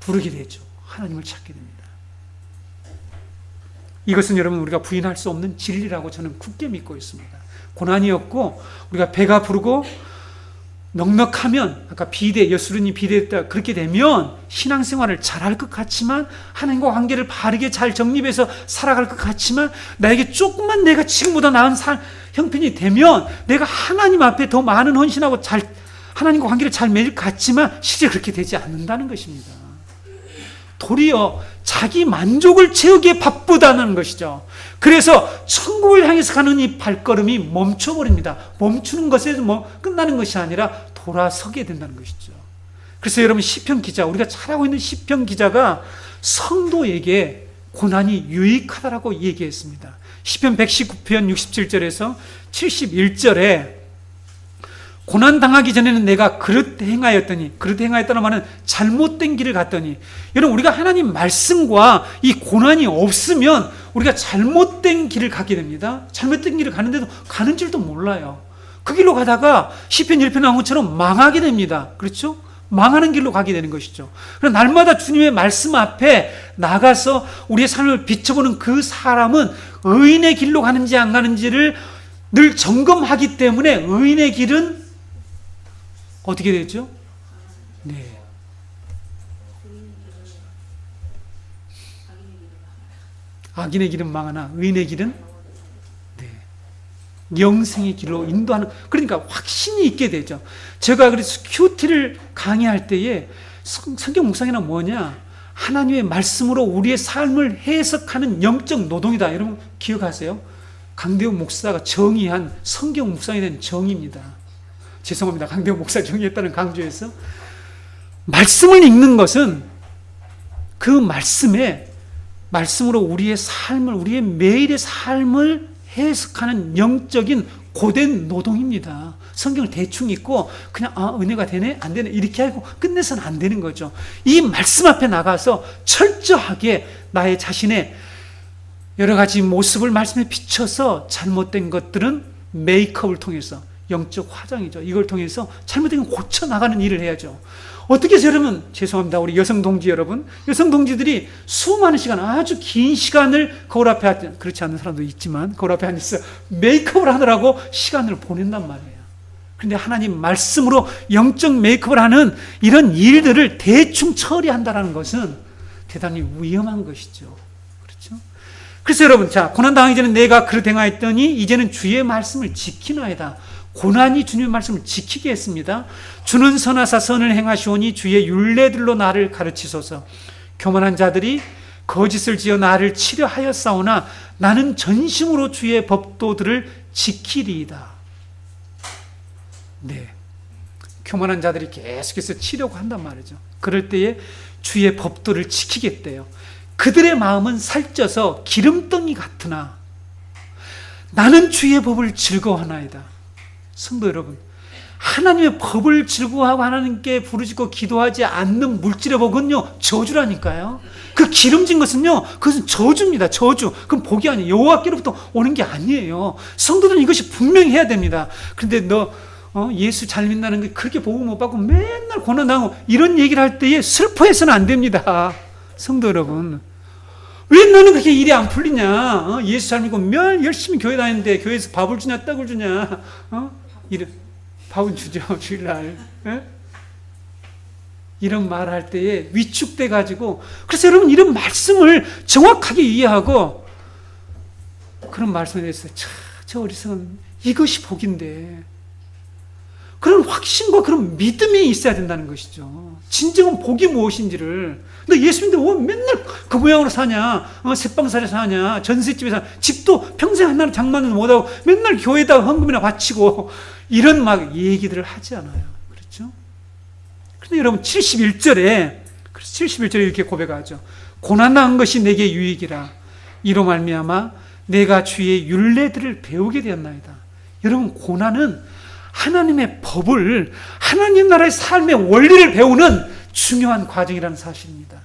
부르게 되죠. 하나님을 찾게 됩니다. 이것은 여러분 우리가 부인할 수 없는 진리라고 저는 굳게 믿고 있습니다. 고난이 없고 우리가 배가 부르고 넉넉하면, 아까 예수님이 비대했다, 그렇게 되면 신앙생활을 잘할 것 같지만, 하나님과 관계를 바르게 잘 정립해서 살아갈 것 같지만, 나에게 조금만 내가 지금보다 나은 형편이 되면 내가 하나님 앞에 더 많은 헌신하고 하나님과 관계를 잘 맺을 것 같지만 실제 그렇게 되지 않는다는 것입니다. 도리어 자기 만족을 채우기에 바쁘다는 것이죠. 그래서 천국을 향해서 가는 이 발걸음이 멈춰버립니다. 멈추는 것에서 끝나는 것이 아니라 돌아서게 된다는 것이죠. 그래서 여러분, 시편 기자, 우리가 잘하고 있는 시편 기자가 성도에게 고난이 유익하다라고 얘기했습니다. 시편 119편 67절에서 71절에 고난당하기 전에는 내가 그릇 행하였다는 말은 잘못된 길을 갔더니, 여러분, 우리가 하나님 말씀과 이 고난이 없으면 우리가 잘못된 길을 가게 됩니다. 잘못된 길을 가는데도 가는 줄도 몰라요. 그 길로 가다가 시편 1편에 나온 것처럼 망하게 됩니다. 그렇죠? 망하는 길로 가게 되는 것이죠. 그래서 날마다 주님의 말씀 앞에 나가서 우리의 삶을 비춰보는 그 사람은 의인의 길로 가는지 안 가는지를 늘 점검하기 때문에 의인의 길은 어떻게 되죠? 네. 악인의 길은 망하나 의인의 길은 영생의 길로 인도하는, 그러니까 확신이 있게 되죠. 제가 그래서 큐티를 강의할 때에 성경 묵상이란 뭐냐? 하나님의 말씀으로 우리의 삶을 해석하는 영적 노동이다. 여러분 기억하세요? 강대훈 목사가 정의한 성경 묵상에 대한 정의입니다. 죄송합니다. 강대훈 목사 정의했다는 강조해서, 말씀을 읽는 것은 그 말씀으로 우리의 삶을, 우리의 매일의 삶을 해석하는 영적인 고된 노동입니다. 성경을 대충 읽고 그냥 은혜가 되네 안 되네 이렇게 하고 끝내서는 안 되는 거죠. 이 말씀 앞에 나가서 철저하게 나의 자신의 여러 가지 모습을 말씀에 비춰서, 잘못된 것들은 메이크업을 통해서, 영적 화장이죠, 이걸 통해서 잘못된 건 고쳐나가는 일을 해야죠. 어떻게 해서, 여러분 죄송합니다, 우리 여성 동지 여러분, 여성 동지들이 수많은 시간, 아주 긴 시간을 거울 앞에, 그렇지 않은 사람도 있지만 거울 앞에 앉아서 메이크업을 하느라고 시간을 보낸단 말이에요. 그런데 하나님 말씀으로 영적 메이크업을 하는 이런 일들을 대충 처리한다는 것은 대단히 위험한 것이죠. 그렇죠? 그래서 여러분, 자, 고난당하기 전에 내가 그릇 행하였더니 이제는 주의 말씀을 지키나이다. 고난이 주님의 말씀을 지키게 했습니다. 주는 선하사 선을 행하시오니 주의 율례들로 나를 가르치소서. 교만한 자들이 거짓을 지어 나를 치려하였사오나 나는 전심으로 주의 법도들을 지키리이다. 네, 교만한 자들이 계속해서 치려고 한단 말이죠. 그럴 때에 주의 법도를 지키겠대요. 그들의 마음은 살쪄서 기름덩이 같으나 나는 주의 법을 즐거워하나이다. 성도 여러분, 하나님의 법을 즐거워하고 하나님께 부르짖고 기도하지 않는 물질의 복은요, 저주라니까요. 그 기름진 것은요, 그것은 저주입니다. 저주. 그건 복이 아니에요. 여호와께로부터 오는 게 아니에요. 성도들은 이것이 분명히 해야 됩니다. 그런데 너 예수 잘 믿는다는 게 그렇게 복을 못 받고 맨날 고난당하고 이런 얘기를 할 때에 슬퍼해서는 안 됩니다. 성도 여러분, 왜 너는 그렇게 일이 안 풀리냐? 예수 잘 믿고 열심히 교회 다니는데 교회에서 밥을 주냐 떡을 주냐? 이런 밥은 주죠, 주일날. 이런 말 할 때에 위축돼 가지고, 그래서 여러분 이런 말씀을 정확하게 이해하고 그런 말씀을 했어요. 저 어리석은, 이것이 복인데, 그런 확신과 그런 믿음이 있어야 된다는 것이죠. 진정한 복이 무엇인지를. 너 예수 믿는데 왜 맨날 그 모양으로 사냐? 새빵살에 사냐? 전셋집에 사냐? 집도 평생 하나로 장만도 못하고 맨날 교회에다가 헌금이나 바치고, 이런 막 얘기들을 하지 않아요. 그렇죠? 근데 여러분 71절에 이렇게 고백하죠. 고난당한 것이 내게 유익이라. 이로 말미암아 내가 주의 율례들을 배우게 되었나이다. 여러분, 고난은 하나님의 법을, 하나님 나라의 삶의 원리를 배우는 중요한 과정이라는 사실입니다.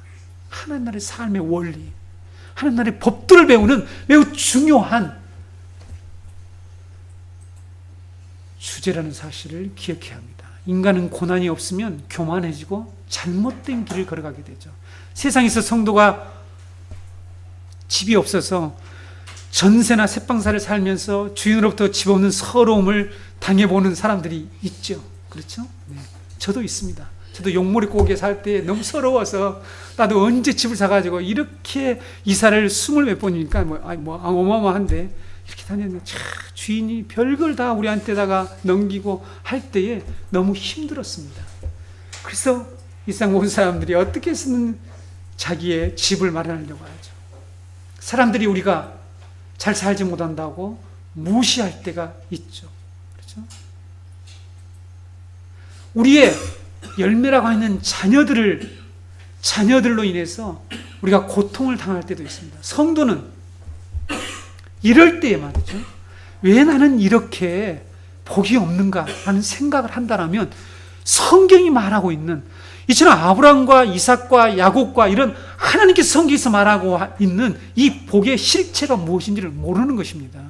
하나님 나라의 삶의 원리, 하나님 나라의 법들을 배우는 매우 중요한 주제라는 사실을 기억해야 합니다. 인간은 고난이 없으면 교만해지고 잘못된 길을 걸어가게 되죠. 세상에서 성도가 집이 없어서 전세나 새빵살을 살면서 주인으로부터 집 없는 서러움을 당해보는 사람들이 있죠. 그렇죠? 네. 저도 있습니다. 저도 용머리 고개 살 때 너무 서러워서 나도 언제 집을 사가지고 이렇게 이사를 20몇 번이니까 어마어마한데 이렇게 다녔는데 주인이 별걸 다 우리한테다가 넘기고 할 때에 너무 힘들었습니다. 그래서 일상 모든 사람들이 어떻게 해서는 자기의 집을 마련하려고 하죠. 사람들이 우리가 잘 살지 못한다고 무시할 때가 있죠. 그렇죠? 우리의 열매라고 하는 자녀들로 인해서 우리가 고통을 당할 때도 있습니다. 성도는 이럴 때에 말이죠. 왜 나는 이렇게 복이 없는가 라는 생각을 한다면 성경이 말하고 있는, 이처럼 아브라함과 이삭과 야곱과 이런 하나님께서 성경에서 말하고 있는 이 복의 실체가 무엇인지를 모르는 것입니다.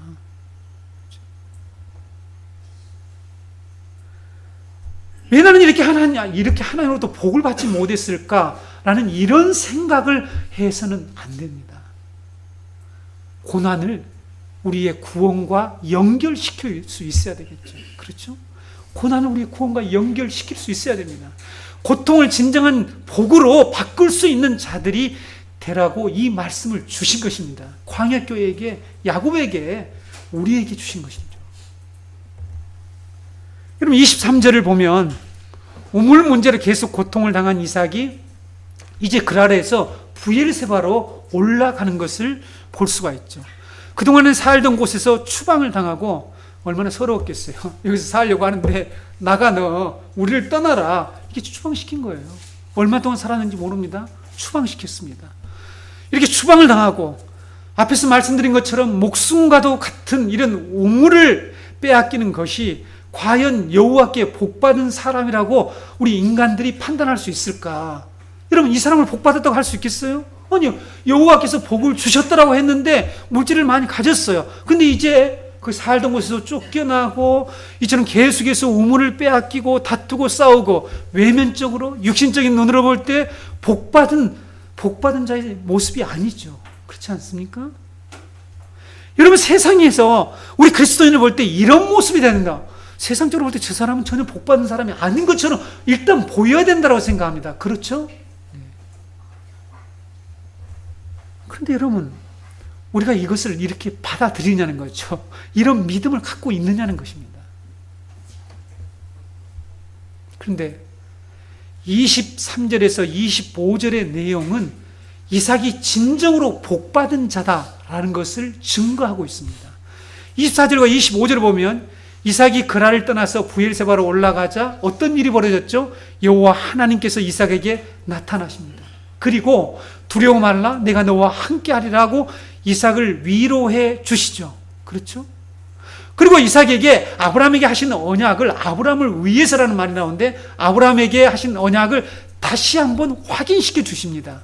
왜 나는 이렇게 하나님으로부터 복을 받지 못했을까라는 이런 생각을 해서는 안 됩니다. 고난을 우리의 구원과 연결시킬 수 있어야 되겠죠. 그렇죠? 고난을 우리의 구원과 연결시킬 수 있어야 됩니다. 고통을 진정한 복으로 바꿀 수 있는 자들이 되라고 이 말씀을 주신 것입니다. 광야교회에게, 야곱에게, 우리에게 주신 것이죠. 여러분 23절을 보면 우물 문제로 계속 고통을 당한 이삭이 이제 그랄에서 부엘세바로 올라가는 것을 볼 수가 있죠. 그동안은 살던 곳에서 추방을 당하고 얼마나 서러웠겠어요. 여기서 살려고 하는데 나가, 너 우리를 떠나라, 이렇게 추방시킨 거예요. 얼마 동안 살았는지 모릅니다. 추방시켰습니다. 이렇게 추방을 당하고 앞에서 말씀드린 것처럼 목숨과도 같은 이런 우물을 빼앗기는 것이 과연 여호와께 복받은 사람이라고 우리 인간들이 판단할 수 있을까? 여러분, 이 사람을 복받았다고 할 수 있겠어요? 아니요. 여호와께서 복을 주셨다라고 했는데 물질을 많이 가졌어요. 근데 이제 그 살던 곳에서 쫓겨나고 이처럼 계속해서 우물을 빼앗기고 다투고 싸우고 외면적으로 육신적인 눈으로 볼 때 복받은 자의 모습이 아니죠. 그렇지 않습니까? 여러분, 세상에서 우리 그리스도인을 볼 때 이런 모습이 된다. 세상적으로 볼 때 저 사람은 전혀 복받은 사람이 아닌 것처럼 일단 보여야 된다고 생각합니다. 그렇죠? 네. 그런데 여러분, 우리가 이것을 이렇게 받아들이냐는 거죠. 이런 믿음을 갖고 있느냐는 것입니다. 그런데 23절에서 25절의 내용은 이삭이 진정으로 복받은 자다라는 것을 증거하고 있습니다. 24절과 25절을 보면 이삭이 그랄을 떠나서 부엘세바로 올라가자 어떤 일이 벌어졌죠? 여호와 하나님께서 이삭에게 나타나십니다. 그리고 두려워 말라, 내가 너와 함께하리라고 이삭을 위로해 주시죠. 그렇죠? 그리고 이삭에게 아브라함에게 하신 언약을, 아브라함을 위해서라는 말이 나오는데 아브라함에게 하신 언약을 다시 한번 확인시켜 주십니다.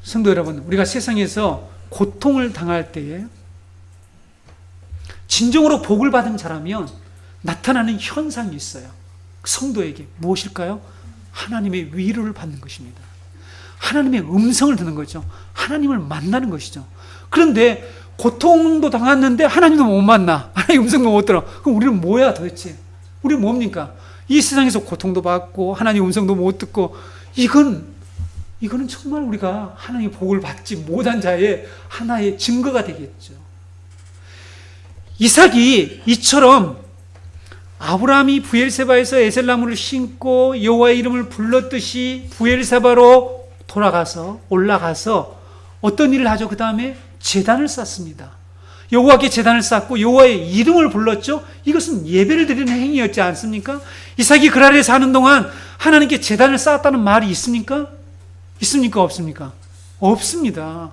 성도 여러분, 우리가 세상에서 고통을 당할 때에 진정으로 복을 받은 자라면 나타나는 현상이 있어요. 성도에게 무엇일까요? 하나님의 위로를 받는 것입니다. 하나님의 음성을 듣는 거죠. 하나님을 만나는 것이죠. 그런데 고통도 당했는데 하나님도 못 만나. 하나님 음성도 못 들어. 그럼 우리는 뭐야 도대체? 우리는 뭡니까? 이 세상에서 고통도 받고 하나님 음성도 못 듣고 이거는 정말 우리가 하나님의 복을 받지 못한 자의 하나의 증거가 되겠죠. 이삭이 이처럼 아브라함이 브엘세바에서 에셀나무를 심고 여호와의 이름을 불렀듯이 브엘세바로 올라가서 어떤 일을 하죠? 그 다음에 제단을 쌓습니다. 여호와께 제단을 쌓고 여호와의 이름을 불렀죠. 이것은 예배를 드리는 행위였지 않습니까? 이삭이 그랄에 사는 동안 하나님께 제단을 쌓았다는 말이 있습니까? 있습니까? 없습니까? 없습니다.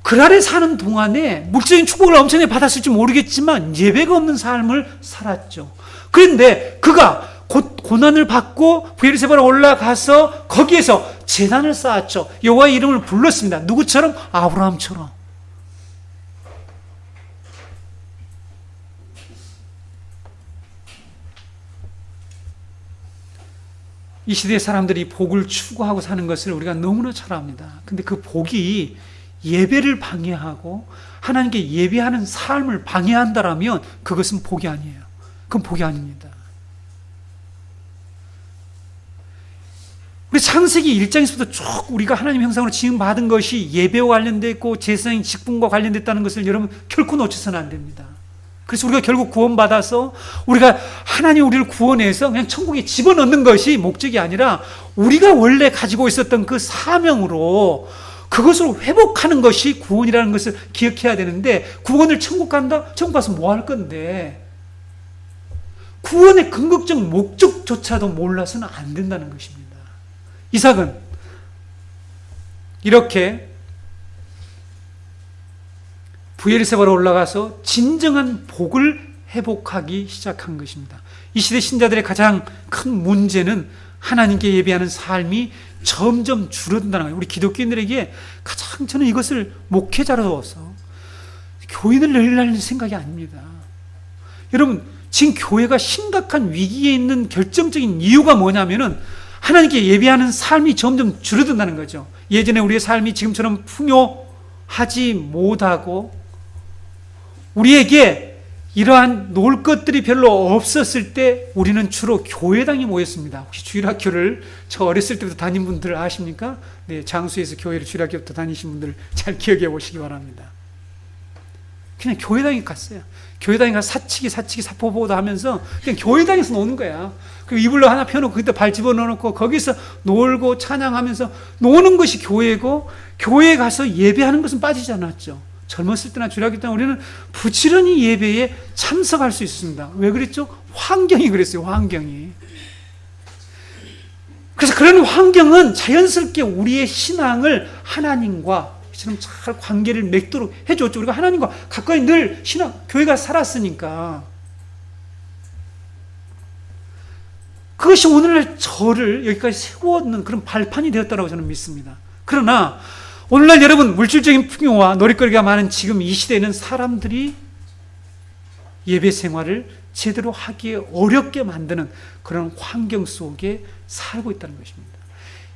그랄에 사는 동안에 물질적인 축복을 엄청나게 받았을지 모르겠지만 예배가 없는 삶을 살았죠. 그런데 그가 고난을 받고 브엘세바로 올라가서 거기에서 제단을 쌓았죠. 여호와의 이름을 불렀습니다. 누구처럼? 아브라함처럼. 이 시대의 사람들이 복을 추구하고 사는 것을 우리가 너무나 잘 압니다. 근데 그 복이 예배를 방해하고 하나님께 예배하는 삶을 방해한다라면 그것은 복이 아니에요. 그건 복이 아닙니다. 우리 창세기 1장에서부터 쭉 우리가 하나님 형상으로 지음받은 것이 예배와 관련됐고 제사장의 직분과 관련됐다는 것을 여러분 결코 놓쳐서는 안 됩니다. 그래서 우리가 결국 구원받아서 우리가 하나님 우리를 구원해서 그냥 천국에 집어넣는 것이 목적이 아니라 우리가 원래 가지고 있었던 그 사명으로 그것을 회복하는 것이 구원이라는 것을 기억해야 되는데, 구원을 천국 간다? 천국 가서 뭐 할 건데 구원의 궁극적 목적조차도 몰라서는 안 된다는 것입니다. 이삭은 이렇게 브엘세바로 올라가서 진정한 복을 회복하기 시작한 것입니다. 이 시대 신자들의 가장 큰 문제는 하나님께 예배하는 삶이 점점 줄어든다는 거예요. 우리 기독교인들에게 가장 저는 이것을 목회자로서 교인을 늘리려는 생각이 아닙니다. 여러분, 지금 교회가 심각한 위기에 있는 결정적인 이유가 뭐냐면은 하나님께 예배하는 삶이 점점 줄어든다는 거죠. 예전에 우리의 삶이 지금처럼 풍요하지 못하고 우리에게 이러한 놀 것들이 별로 없었을 때 우리는 주로 교회당에 모였습니다. 혹시 주일학교를 저 어렸을 때부터 다닌 분들 아십니까? 네, 장수에서 교회를 주일학교부터 다니신 분들 잘 기억해 보시기 바랍니다. 그냥 교회당에 갔어요. 교회당에 가서 사치기 사포보도 하면서 그냥 교회당에서 노는 거야. 그리고 이불로 하나 펴놓고 그때 발 집어넣어놓고 거기서 놀고 찬양하면서 노는 것이 교회고, 교회에 가서 예배하는 것은 빠지지 않았죠. 젊었을 때나 주일학교 때나 우리는 부지런히 예배에 참석할 수 있습니다. 왜 그랬죠? 환경이 그랬어요. 환경이. 그래서 그런 환경은 자연스럽게 우리의 신앙을 하나님과 잘 관계를 맺도록 해줬죠. 우리가 하나님과 가까이 늘 교회가 살았으니까. 그것이 오늘날 저를 여기까지 세워놓는 그런 발판이 되었다고 저는 믿습니다. 그러나 오늘날 여러분, 물질적인 풍요와 놀이거리가 많은 지금 이 시대에는 사람들이 예배 생활을 제대로 하기에 어렵게 만드는 그런 환경 속에 살고 있다는 것입니다.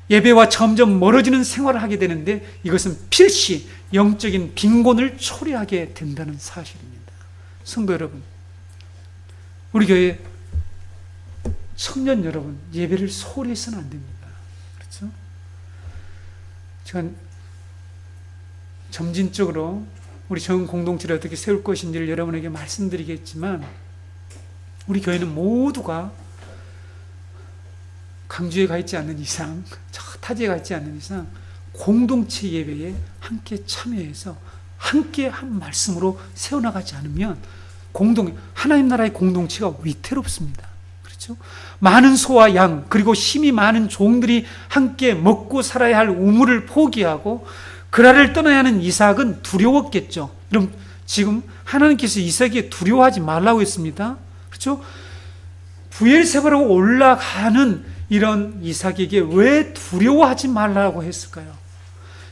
예배와 점점 멀어지는 생활을 하게 되는데 이것은 필시 영적인 빈곤을 초래하게 된다는 사실입니다. 성도 여러분, 우리 교회 청년 여러분, 예배를 소홀히 해서는 안 됩니다. 그렇죠? 제가 점진적으로 우리 정 공동체를 어떻게 세울 것인지를 여러분에게 말씀드리겠지만, 우리 교회는 모두가 강주에 가 있지 않는 이상, 저 타지에 가 있지 않는 이상 공동체 예배에 함께 참여해서 함께 한 말씀으로 세워나가지 않으면 하나님 나라의 공동체가 위태롭습니다. 그렇죠? 많은 소와 양, 그리고 힘이 많은 종들이 함께 먹고 살아야 할 우물을 포기하고 그랄을 떠나야 하는 이삭은 두려웠겠죠. 그럼 지금 하나님께서 이삭에게 두려워하지 말라고 했습니다. 그렇죠? 브엘세바로 올라가는 이런 이삭에게 왜 두려워하지 말라고 했을까요?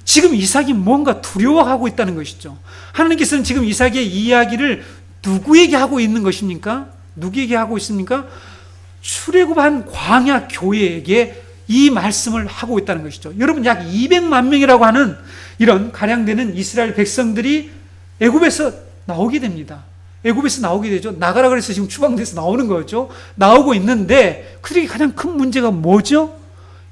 지금 이삭이 뭔가 두려워하고 있다는 것이죠. 하나님께서는 지금 이삭의 이야기를 누구에게 하고 있는 것입니까? 누구에게 하고 있습니까? 출애굽한 광야 교회에게 이 말씀을 하고 있다는 것이죠. 여러분, 약 200만 명이라고 하는 이런 가량 되는 이스라엘 백성들이 애굽에서 나오게 됩니다. 애굽에서 나오게 되죠. 나가라 그래서 지금 추방돼서 나오는 거죠. 나오고 있는데 그들에게 가장 큰 문제가 뭐죠?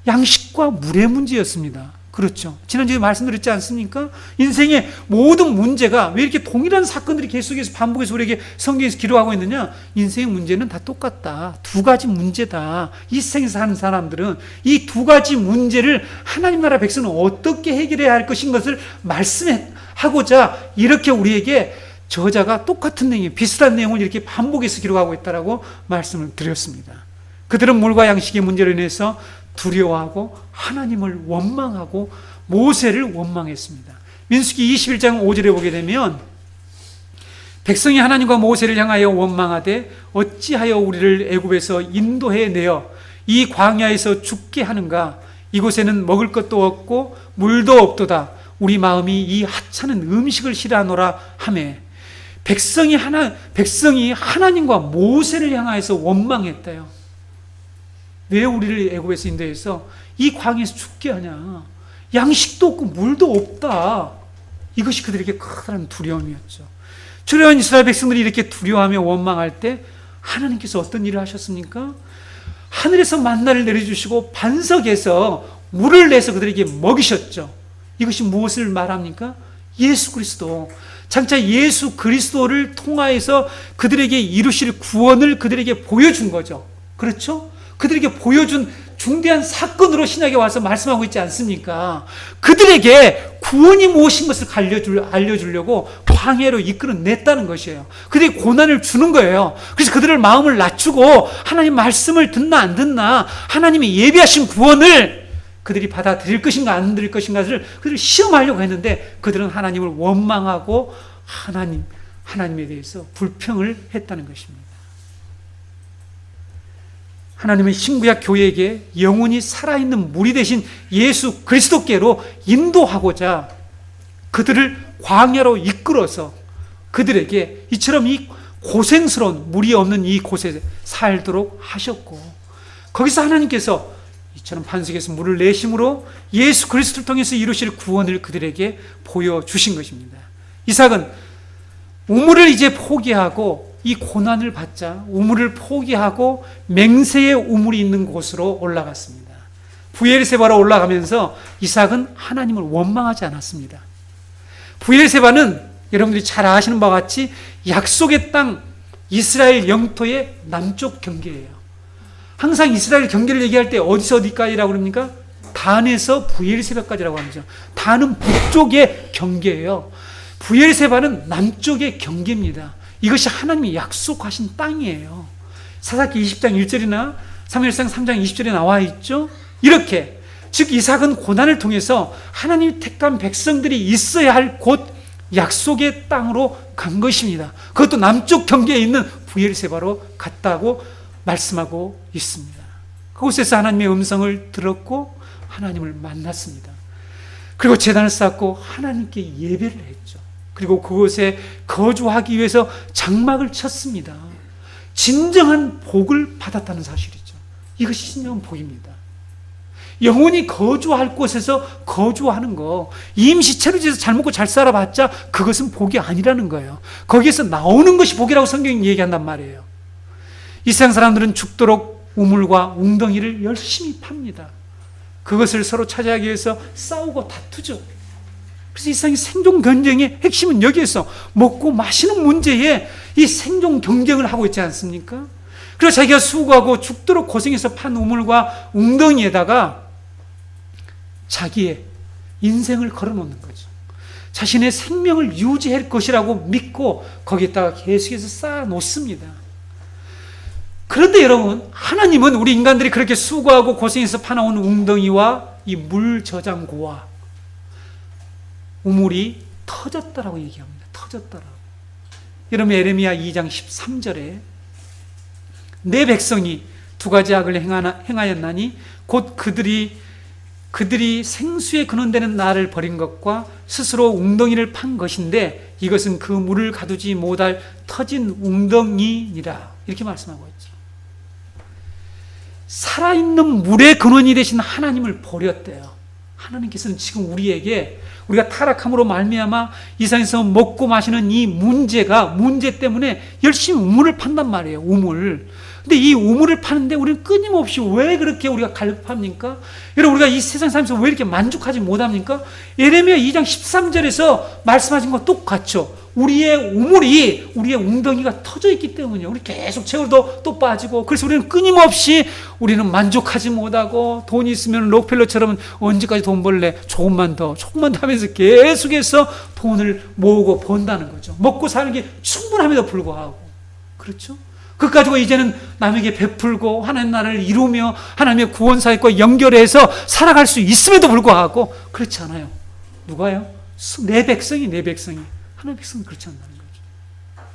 양식과 물의 문제였습니다. 그렇죠. 지난주에 말씀드렸지 않습니까? 인생의 모든 문제가 왜 이렇게 동일한 사건들이 계속해서 반복해서 우리에게 성경에서 기록하고 있느냐? 인생의 문제는 다 똑같다. 두 가지 문제다. 이 세상에서 사는 사람들은 이 두 가지 문제를 하나님 나라 백성은 어떻게 해결해야 할 것인 것을 말씀하고자 이렇게 우리에게 저자가 똑같은 내용, 비슷한 내용을 이렇게 반복해서 기록하고 있다라고 말씀을 드렸습니다. 그들은 물과 양식의 문제로 인해서 두려워하고 하나님을 원망하고 모세를 원망했습니다. 민수기 21장 5절에 보게 되면 백성이 하나님과 모세를 향하여 원망하되 어찌하여 우리를 애굽에서 인도해 내어 이 광야에서 죽게 하는가? 이곳에는 먹을 것도 없고 물도 없도다. 우리 마음이 이 하찮은 음식을 싫어하노라 하매 백성이 하나님과 모세를 향하여서 원망했대요. 왜 우리를 애굽에서 인도해서 이 광야에서 죽게 하냐? 양식도 없고 물도 없다. 이것이 그들에게 커다란 두려움이었죠. 초라한 이스라엘 백성들이 이렇게 두려워하며 원망할 때 하나님께서 어떤 일을 하셨습니까? 하늘에서 만나를 내려주시고 반석에서 물을 내서 그들에게 먹이셨죠. 이것이 무엇을 말합니까? 예수 그리스도. 장차 예수 그리스도를 통하여서 그들에게 이루실 구원을 그들에게 보여준 거죠. 그렇죠? 그들에게 보여준 중대한 사건으로 신약에 와서 말씀하고 있지 않습니까? 그들에게 구원이 무엇인 것을 알려주려고 광야로 이끌어냈다는 것이에요. 그들에게 고난을 주는 거예요. 그래서 그들을 마음을 낮추고 하나님 말씀을 듣나 안 듣나, 하나님이 예비하신 구원을 그들이 받아들일 것인가 안 들일 것인가를 그들을 시험하려고 했는데 그들은 하나님을 원망하고 하나님에 대해서 불평을 했다는 것입니다. 하나님은 신구약 교회에게 영원히 살아있는 물이 되신 예수 그리스도께로 인도하고자 그들을 광야로 이끌어서 그들에게 이처럼 이 고생스러운 물이 없는 이 곳에 살도록 하셨고, 거기서 하나님께서 이처럼 반석에서 물을 내심으로 예수 그리스도를 통해서 이루실 구원을 그들에게 보여주신 것입니다. 이삭은 우물을 이제 포기하고 이 고난을 받자 우물을 포기하고 맹세의 우물이 있는 곳으로 올라갔습니다. 부엘세바로 올라가면서 이삭은 하나님을 원망하지 않았습니다. 부엘세바는 여러분들이 잘 아시는 바와 같이 약속의 땅 이스라엘 영토의 남쪽 경계예요. 항상 이스라엘 경계를 얘기할 때 어디서 어디까지라고 그럽니까? 단에서 부엘세바까지라고 하죠. 단은 북쪽의 경계예요. 부엘세바는 남쪽의 경계입니다. 이것이 하나님이 약속하신 땅이에요. 사사기 20장 1절이나 사무엘상 3장 20절에 나와 있죠. 이렇게 즉 이삭은 고난을 통해서 하나님이 택한 백성들이 있어야 할 곳 약속의 땅으로 간 것입니다. 그것도 남쪽 경계에 있는 부엘세바로 갔다고 말씀하고 있습니다. 그곳에서 하나님의 음성을 들었고 하나님을 만났습니다. 그리고 제단을 쌓고 하나님께 예배를 했죠. 그리고 그곳에 거주하기 위해서 장막을 쳤습니다. 진정한 복을 받았다는 사실이죠. 이것이 진정한 복입니다. 영원히 거주할 곳에서 거주하는 거, 임시체로 지어서 잘 먹고 잘 살아봤자 그것은 복이 아니라는 거예요. 거기에서 나오는 것이 복이라고 성경이 얘기한단 말이에요. 이 세상 사람들은 죽도록 우물과 웅덩이를 열심히 팝니다. 그것을 서로 차지하기 위해서 싸우고 다투죠. 그래서 이 세상의 생존 경쟁의 핵심은 여기에서 먹고 마시는 문제에 이 생존 경쟁을 하고 있지 않습니까? 그래서 자기가 수고하고 죽도록 고생해서 판 우물과 웅덩이에다가 자기의 인생을 걸어놓는 거죠. 자신의 생명을 유지할 것이라고 믿고 거기에다가 계속해서 쌓아놓습니다. 그런데 여러분, 하나님은 우리 인간들이 그렇게 수고하고 고생해서 파놓은 웅덩이와 이 물 저장고와 우물이 터졌다라고 얘기합니다. 터졌다라고. 여러분, 에레미야 2장 13절에 내 백성이 두 가지 악을 행하였나니 곧 그들이 생수에 근원되는 나를 버린 것과 스스로 웅덩이를 판 것인데 이것은 그 물을 가두지 못할 터진 웅덩이니라. 이렇게 말씀하고 있죠. 살아있는 물의 근원이 되신 하나님을 버렸대요. 하나님께서는 지금 우리에게 우리가 타락함으로 말미암아 이 세상에서 먹고 마시는 이 문제 때문에 열심히 우물을 판단 말이에요. 우물. 근데 이 우물을 파는데 우리는 끊임없이 왜 그렇게 우리가 갈급합니까? 여러분, 우리가 이 세상 살면서 왜 이렇게 만족하지 못합니까? 예레미야 2장 13절에서 말씀하신 것 똑같죠. 우리의 우물이, 우리의 웅덩이가 터져 있기 때문이에요. 우리 계속 채우도 또 빠지고, 그래서 우리는 끊임없이 우리는 만족하지 못하고, 돈이 있으면 록펠러처럼 언제까지 돈 벌래? 조금만 더 하면서 계속해서 돈을 모으고 번다는 거죠. 먹고 사는 게 충분함에도 불구하고. 그렇죠? 그것 가지고 이제는 남에게 베풀고 하나님 나라를 이루며 하나님의 구원 사역과 연결해서 살아갈 수 있음에도 불구하고 그렇지 않아요. 누가요? 내 백성이. 하나님의 백성은 그렇지 않다는 거죠.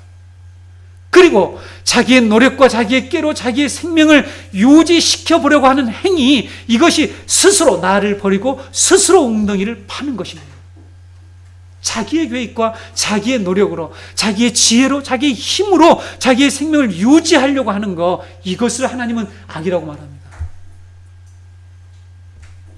그리고 자기의 노력과 자기의 깨로 자기의 생명을 유지시켜 보려고 하는 행위, 이것이 스스로 나를 버리고 스스로 웅덩이를 파는 것입니다. 자기의 계획과 자기의 노력으로, 자기의 지혜로, 자기의 힘으로 자기의 생명을 유지하려고 하는 것, 이것을 하나님은 악이라고 말합니다.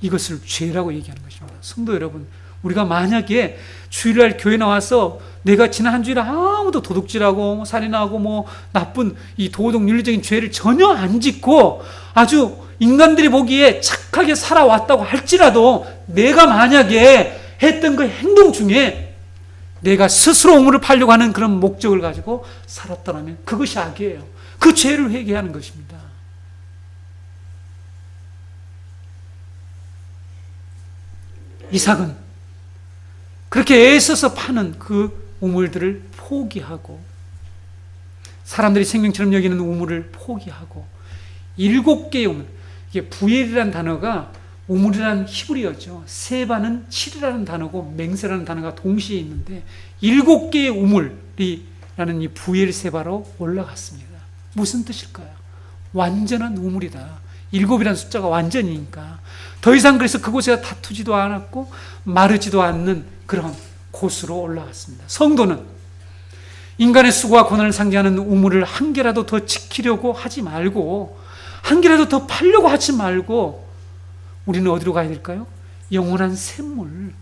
이것을 죄라고 얘기하는 것입니다. 성도 여러분, 우리가 만약에 주일날 교회 나와서 내가 지난 한 주일에 아무도 도둑질하고 살인하고 나쁜 이 도덕 윤리적인 죄를 전혀 안 짓고 아주 인간들이 보기에 착하게 살아왔다고 할지라도, 내가 만약에 했던 그 행동 중에 내가 스스로 우물을 팔려고 하는 그런 목적을 가지고 살았더라면 그것이 악이에요. 그 죄를 회개하는 것입니다. 이삭은 그렇게 애써서 파는 그 우물들을 포기하고, 사람들이 생명처럼 여기는 우물을 포기하고, 7개의 우물, 이게 부엘이라는 단어가 우물이라는 히브리어죠. 세바는 7이라는 단어고 맹세라는 단어가 동시에 있는데 7개의 우물이라는 이 부엘 세바로 올라갔습니다. 무슨 뜻일까요? 완전한 우물이다. 7이라는 숫자가 완전이니까 더 이상 그래서 그곳에 다투지도 않았고 마르지도 않는 그런 곳으로 올라갔습니다. 성도는 인간의 수고와 고난을 상징하는 우물을 한 개라도 더 지키려고 하지 말고, 한 개라도 더 팔려고 하지 말고, 우리는 어디로 가야 될까요? 영원한 샘물,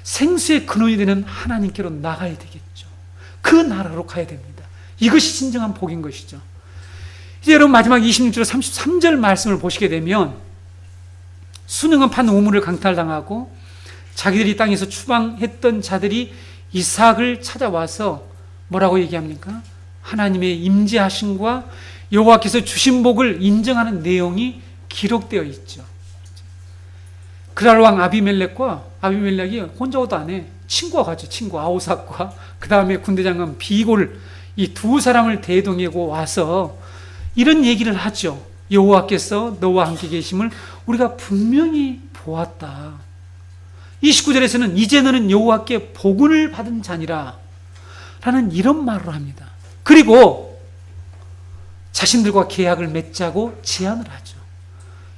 생수의 근원이 되는 하나님께로 나가야 되겠죠. 그 나라로 가야 됩니다. 이것이 진정한 복인 것이죠. 이제 여러분, 마지막 26절 33절 말씀을 보시게 되면, 수능은 판 우물을 강탈당하고 자기들이 땅에서 추방했던 자들이 이삭을 찾아와서 뭐라고 얘기합니까? 하나님의 임재하심과 여호와께서 주신 복을 인정하는 내용이 기록되어 있죠. 그랄 왕 아비멜렉이 혼자 오도 안 해. 친구가 가죠. 친구 아우삭과 그 다음에 군대장관 비골, 이 두 사람을 대동하고 와서 이런 얘기를 하죠. 여호와께서 너와 함께 계심을 우리가 분명히 보았다. 29절에서는 이제 너는 여호와께 복을 받은 자니라 라는 이런 말을 합니다. 그리고 자신들과 계약을 맺자고 제안을 하죠.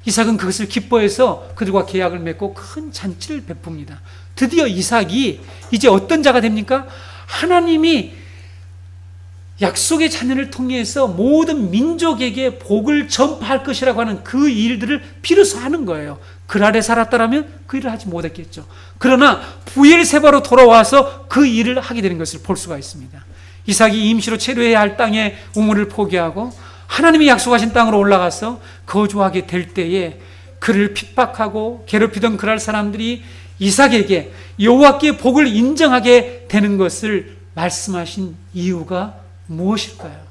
이삭은 그것을 기뻐해서 그들과 계약을 맺고 큰 잔치를 베풉니다. 드디어 이삭이 이제 어떤 자가 됩니까? 하나님이 약속의 자녀를 통해서 모든 민족에게 복을 전파할 것이라고 하는 그 일들을 비로소 하는 거예요. 그랄에 살았다라면 그 일을 하지 못했겠죠. 그러나 부엘세바로 돌아와서 그 일을 하게 되는 것을 볼 수가 있습니다. 이삭이 임시로 체류해야 할 땅의 우물을 포기하고 하나님이 약속하신 땅으로 올라가서 거주하게 될 때에 그를 핍박하고 괴롭히던 그랄 사람들이 이삭에게 여호와께 복을 인정하게 되는 것을 말씀하신 이유가 무엇일까요?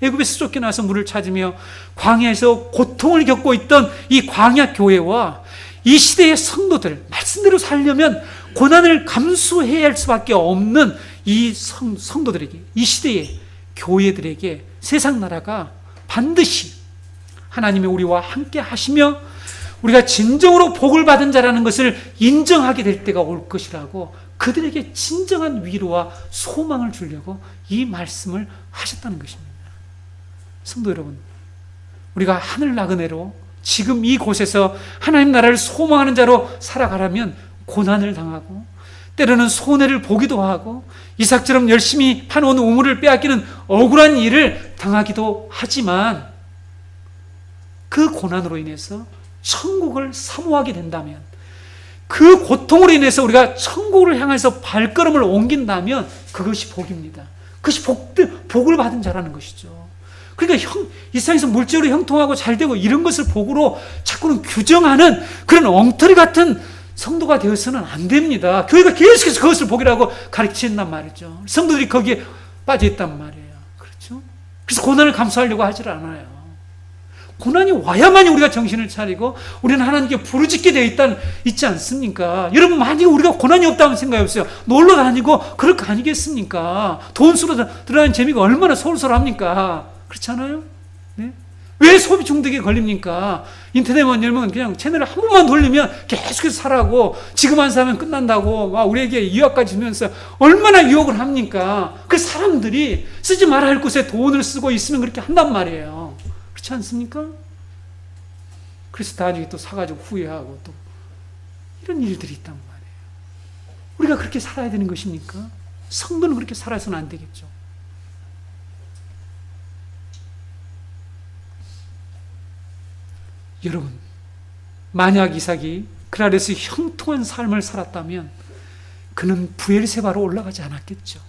애굽에서 쫓겨나서 물을 찾으며 광야에서 고통을 겪고 있던 이 광야 교회와 이 시대의 성도들, 말씀대로 살려면 고난을 감수해야 할 수밖에 없는 이 성도들에게, 이 시대의 교회들에게 세상 나라가 반드시 하나님이 우리와 함께 하시며 우리가 진정으로 복을 받은 자라는 것을 인정하게 될 때가 올 것이라고 그들에게 진정한 위로와 소망을 주려고 이 말씀을 하셨다는 것입니다. 성도 여러분, 우리가 하늘 나그네로 지금 이곳에서 하나님 나라를 소망하는 자로 살아가려면 고난을 당하고 때로는 손해를 보기도 하고 이삭처럼 열심히 파놓은 우물을 빼앗기는 억울한 일을 당하기도 하지만 그 그 고난으로 인해서 천국을 사모하게 된다면, 그 고통으로 인해서 우리가 천국을 향해서 발걸음을 옮긴다면 그것이 복입니다. 그것이 복을 받은 자라는 것이죠. 그러니까 이 세상에서 물질로 형통하고 잘되고 이런 것을 복으로 자꾸는 규정하는 그런 엉터리 같은 성도가 되어서는 안 됩니다. 교회가 계속해서 그것을 복이라고 가르친단 말이죠. 성도들이 거기에 빠져 있단 말이에요. 그렇죠? 그래서 고난을 감수하려고 하질 않아요. 고난이 와야만이 우리가 정신을 차리고 우리는 하나님께 부르짖게 되어 있지 않습니까? 여러분, 만약에 우리가 고난이 없다면 생각이 없어요. 놀러 다니고 그럴 거 아니겠습니까? 돈 쓰러 들어가는 재미가 얼마나 소홀소홀합니까? 그렇지 않아요? 네? 왜 소비 중독에 걸립니까? 인터넷만 열면 그냥 채널을 한 번만 돌리면 계속해서 사라고, 지금 안 사면 끝난다고 막 우리에게 유혹까지 주면서 얼마나 유혹을 합니까? 그 사람들이 쓰지 말아야 할 곳에 돈을 쓰고 있으면 그렇게 한단 말이에요. 그렇지 않습니까? 그래서 나중에 또 사가지고 후회하고 또 이런 일들이 있단 말이에요. 우리가 그렇게 살아야 되는 것입니까? 성도는 그렇게 살아서는 안 되겠죠. 여러분, 만약 이삭이 그랄에서 형통한 삶을 살았다면 그는 부엘세바로 올라가지 않았겠죠.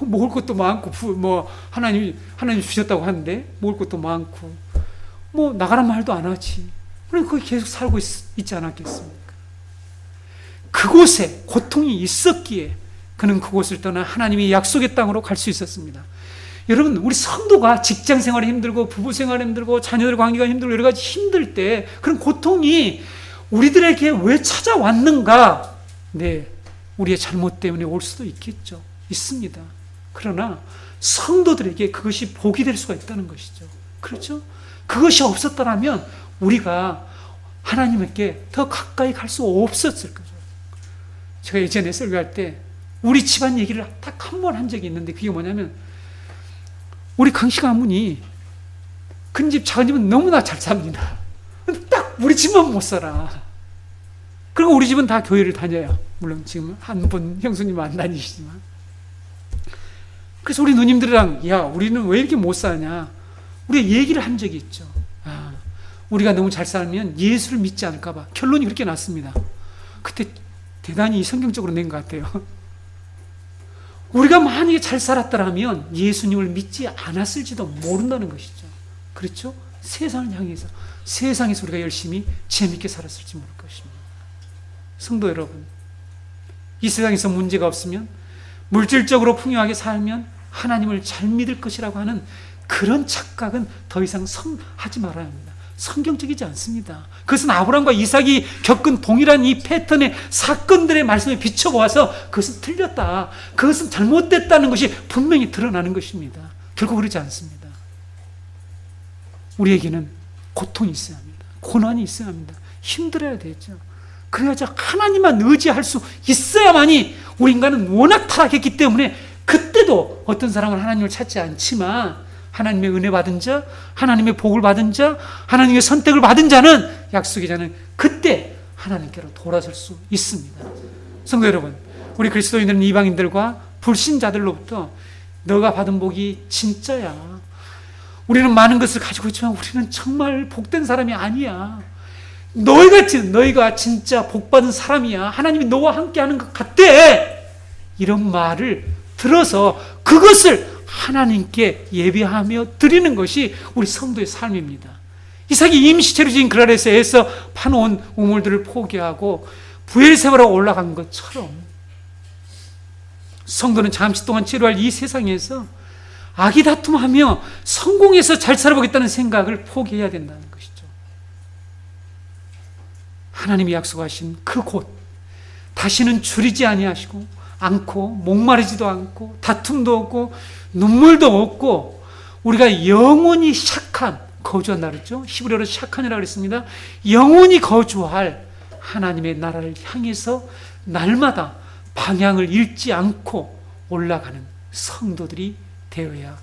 먹을 것도 많고, 하나님 주셨다고 하는데 먹을 것도 많고, 나가란 말도 안 하지. 그럼 거기 계속 살고 있지 않았겠습니까? 그곳에 고통이 있었기에 그는 그곳을 떠나 하나님의 약속의 땅으로 갈 수 있었습니다. 여러분, 우리 성도가 직장 생활이 힘들고 부부 생활이 힘들고 자녀들 관계가 힘들고 여러 가지 힘들 때 그런 고통이 우리들에게 왜 찾아왔는가? 네, 우리의 잘못 때문에 올 수도 있습니다. 그러나 성도들에게 그것이 복이 될 수가 있다는 것이죠. 그렇죠? 그것이 없었더라면 우리가 하나님께 더 가까이 갈 수 없었을 거죠. 제가 예전에 설교할 때 우리 집안 얘기를 딱 한 번 한 적이 있는데, 그게 뭐냐면, 우리 강씨 가문이 큰 집 작은 집은 너무나 잘 삽니다. 딱 우리 집만 못 살아. 그리고 우리 집은 다 교회를 다녀요. 물론 지금 한 분 형수님은 안 다니시지만. 그래서 우리 누님들이랑, 야, 우리는 왜 이렇게 못 사냐, 우리가 얘기를 한 적이 있죠. 우리가 너무 잘 살면 예수를 믿지 않을까 봐. 결론이 그렇게 났습니다. 그때 대단히 성경적으로 낸 것 같아요. 우리가 만약에 잘 살았더라면 예수님을 믿지 않았을지도 모른다는 것이죠. 그렇죠? 세상을 향해서, 세상에서 우리가 열심히 재밌게 살았을지 모를 것입니다. 성도 여러분, 이 세상에서 문제가 없으면, 물질적으로 풍요하게 살면 하나님을 잘 믿을 것이라고 하는 그런 착각은 더 이상 하지 말아야 합니다. 성경적이지 않습니다. 그것은 아브라함과 이삭이 겪은 동일한 이 패턴의 사건들의 말씀에 비춰보아서 그것은 틀렸다, 그것은 잘못됐다는 것이 분명히 드러나는 것입니다. 결국 그러지 않습니다. 우리에게는 고통이 있어야 합니다. 고난이 있어야 합니다. 힘들어야 되죠. 그래야지 하나님만 의지할 수 있어야만이, 우리 인간은 워낙 타락했기 때문에 그때도 어떤 사람은 하나님을 찾지 않지만 하나님의 은혜 받은 자, 하나님의 복을 받은 자, 하나님의 선택을 받은 자는, 약속의 자는 그때 하나님께로 돌아설 수 있습니다. 성도 여러분, 우리 그리스도인들은 이방인들과 불신자들로부터 너가 받은 복이 진짜야, 우리는 많은 것을 가지고 있지만 우리는 정말 복된 사람이 아니야, 너희가 진짜 복받은 사람이야, 하나님이 너와 함께하는 것 같대, 이런 말을 들어서 그것을 하나님께 예배하며 드리는 것이 우리 성도의 삶입니다. 이삭이 임시체로 지은 그랄에서 파놓은 우물들을 포기하고 부엘세바로 올라간 것처럼 성도는 잠시 동안 치료할 이 세상에서 아기다툼하며 성공해서 잘 살아보겠다는 생각을 포기해야 된다는 것이죠. 하나님이 약속하신 그 곳, 다시는 줄이지 않고 목마르지도 않고 다툼도 없고 눈물도 없고 우리가 영원히 샥한, 거주한 나라죠. 히브리어로 샥한이라고 그랬습니다. 영원히 거주할 하나님의 나라를 향해서 날마다 방향을 잃지 않고 올라가는 성도들이 되어야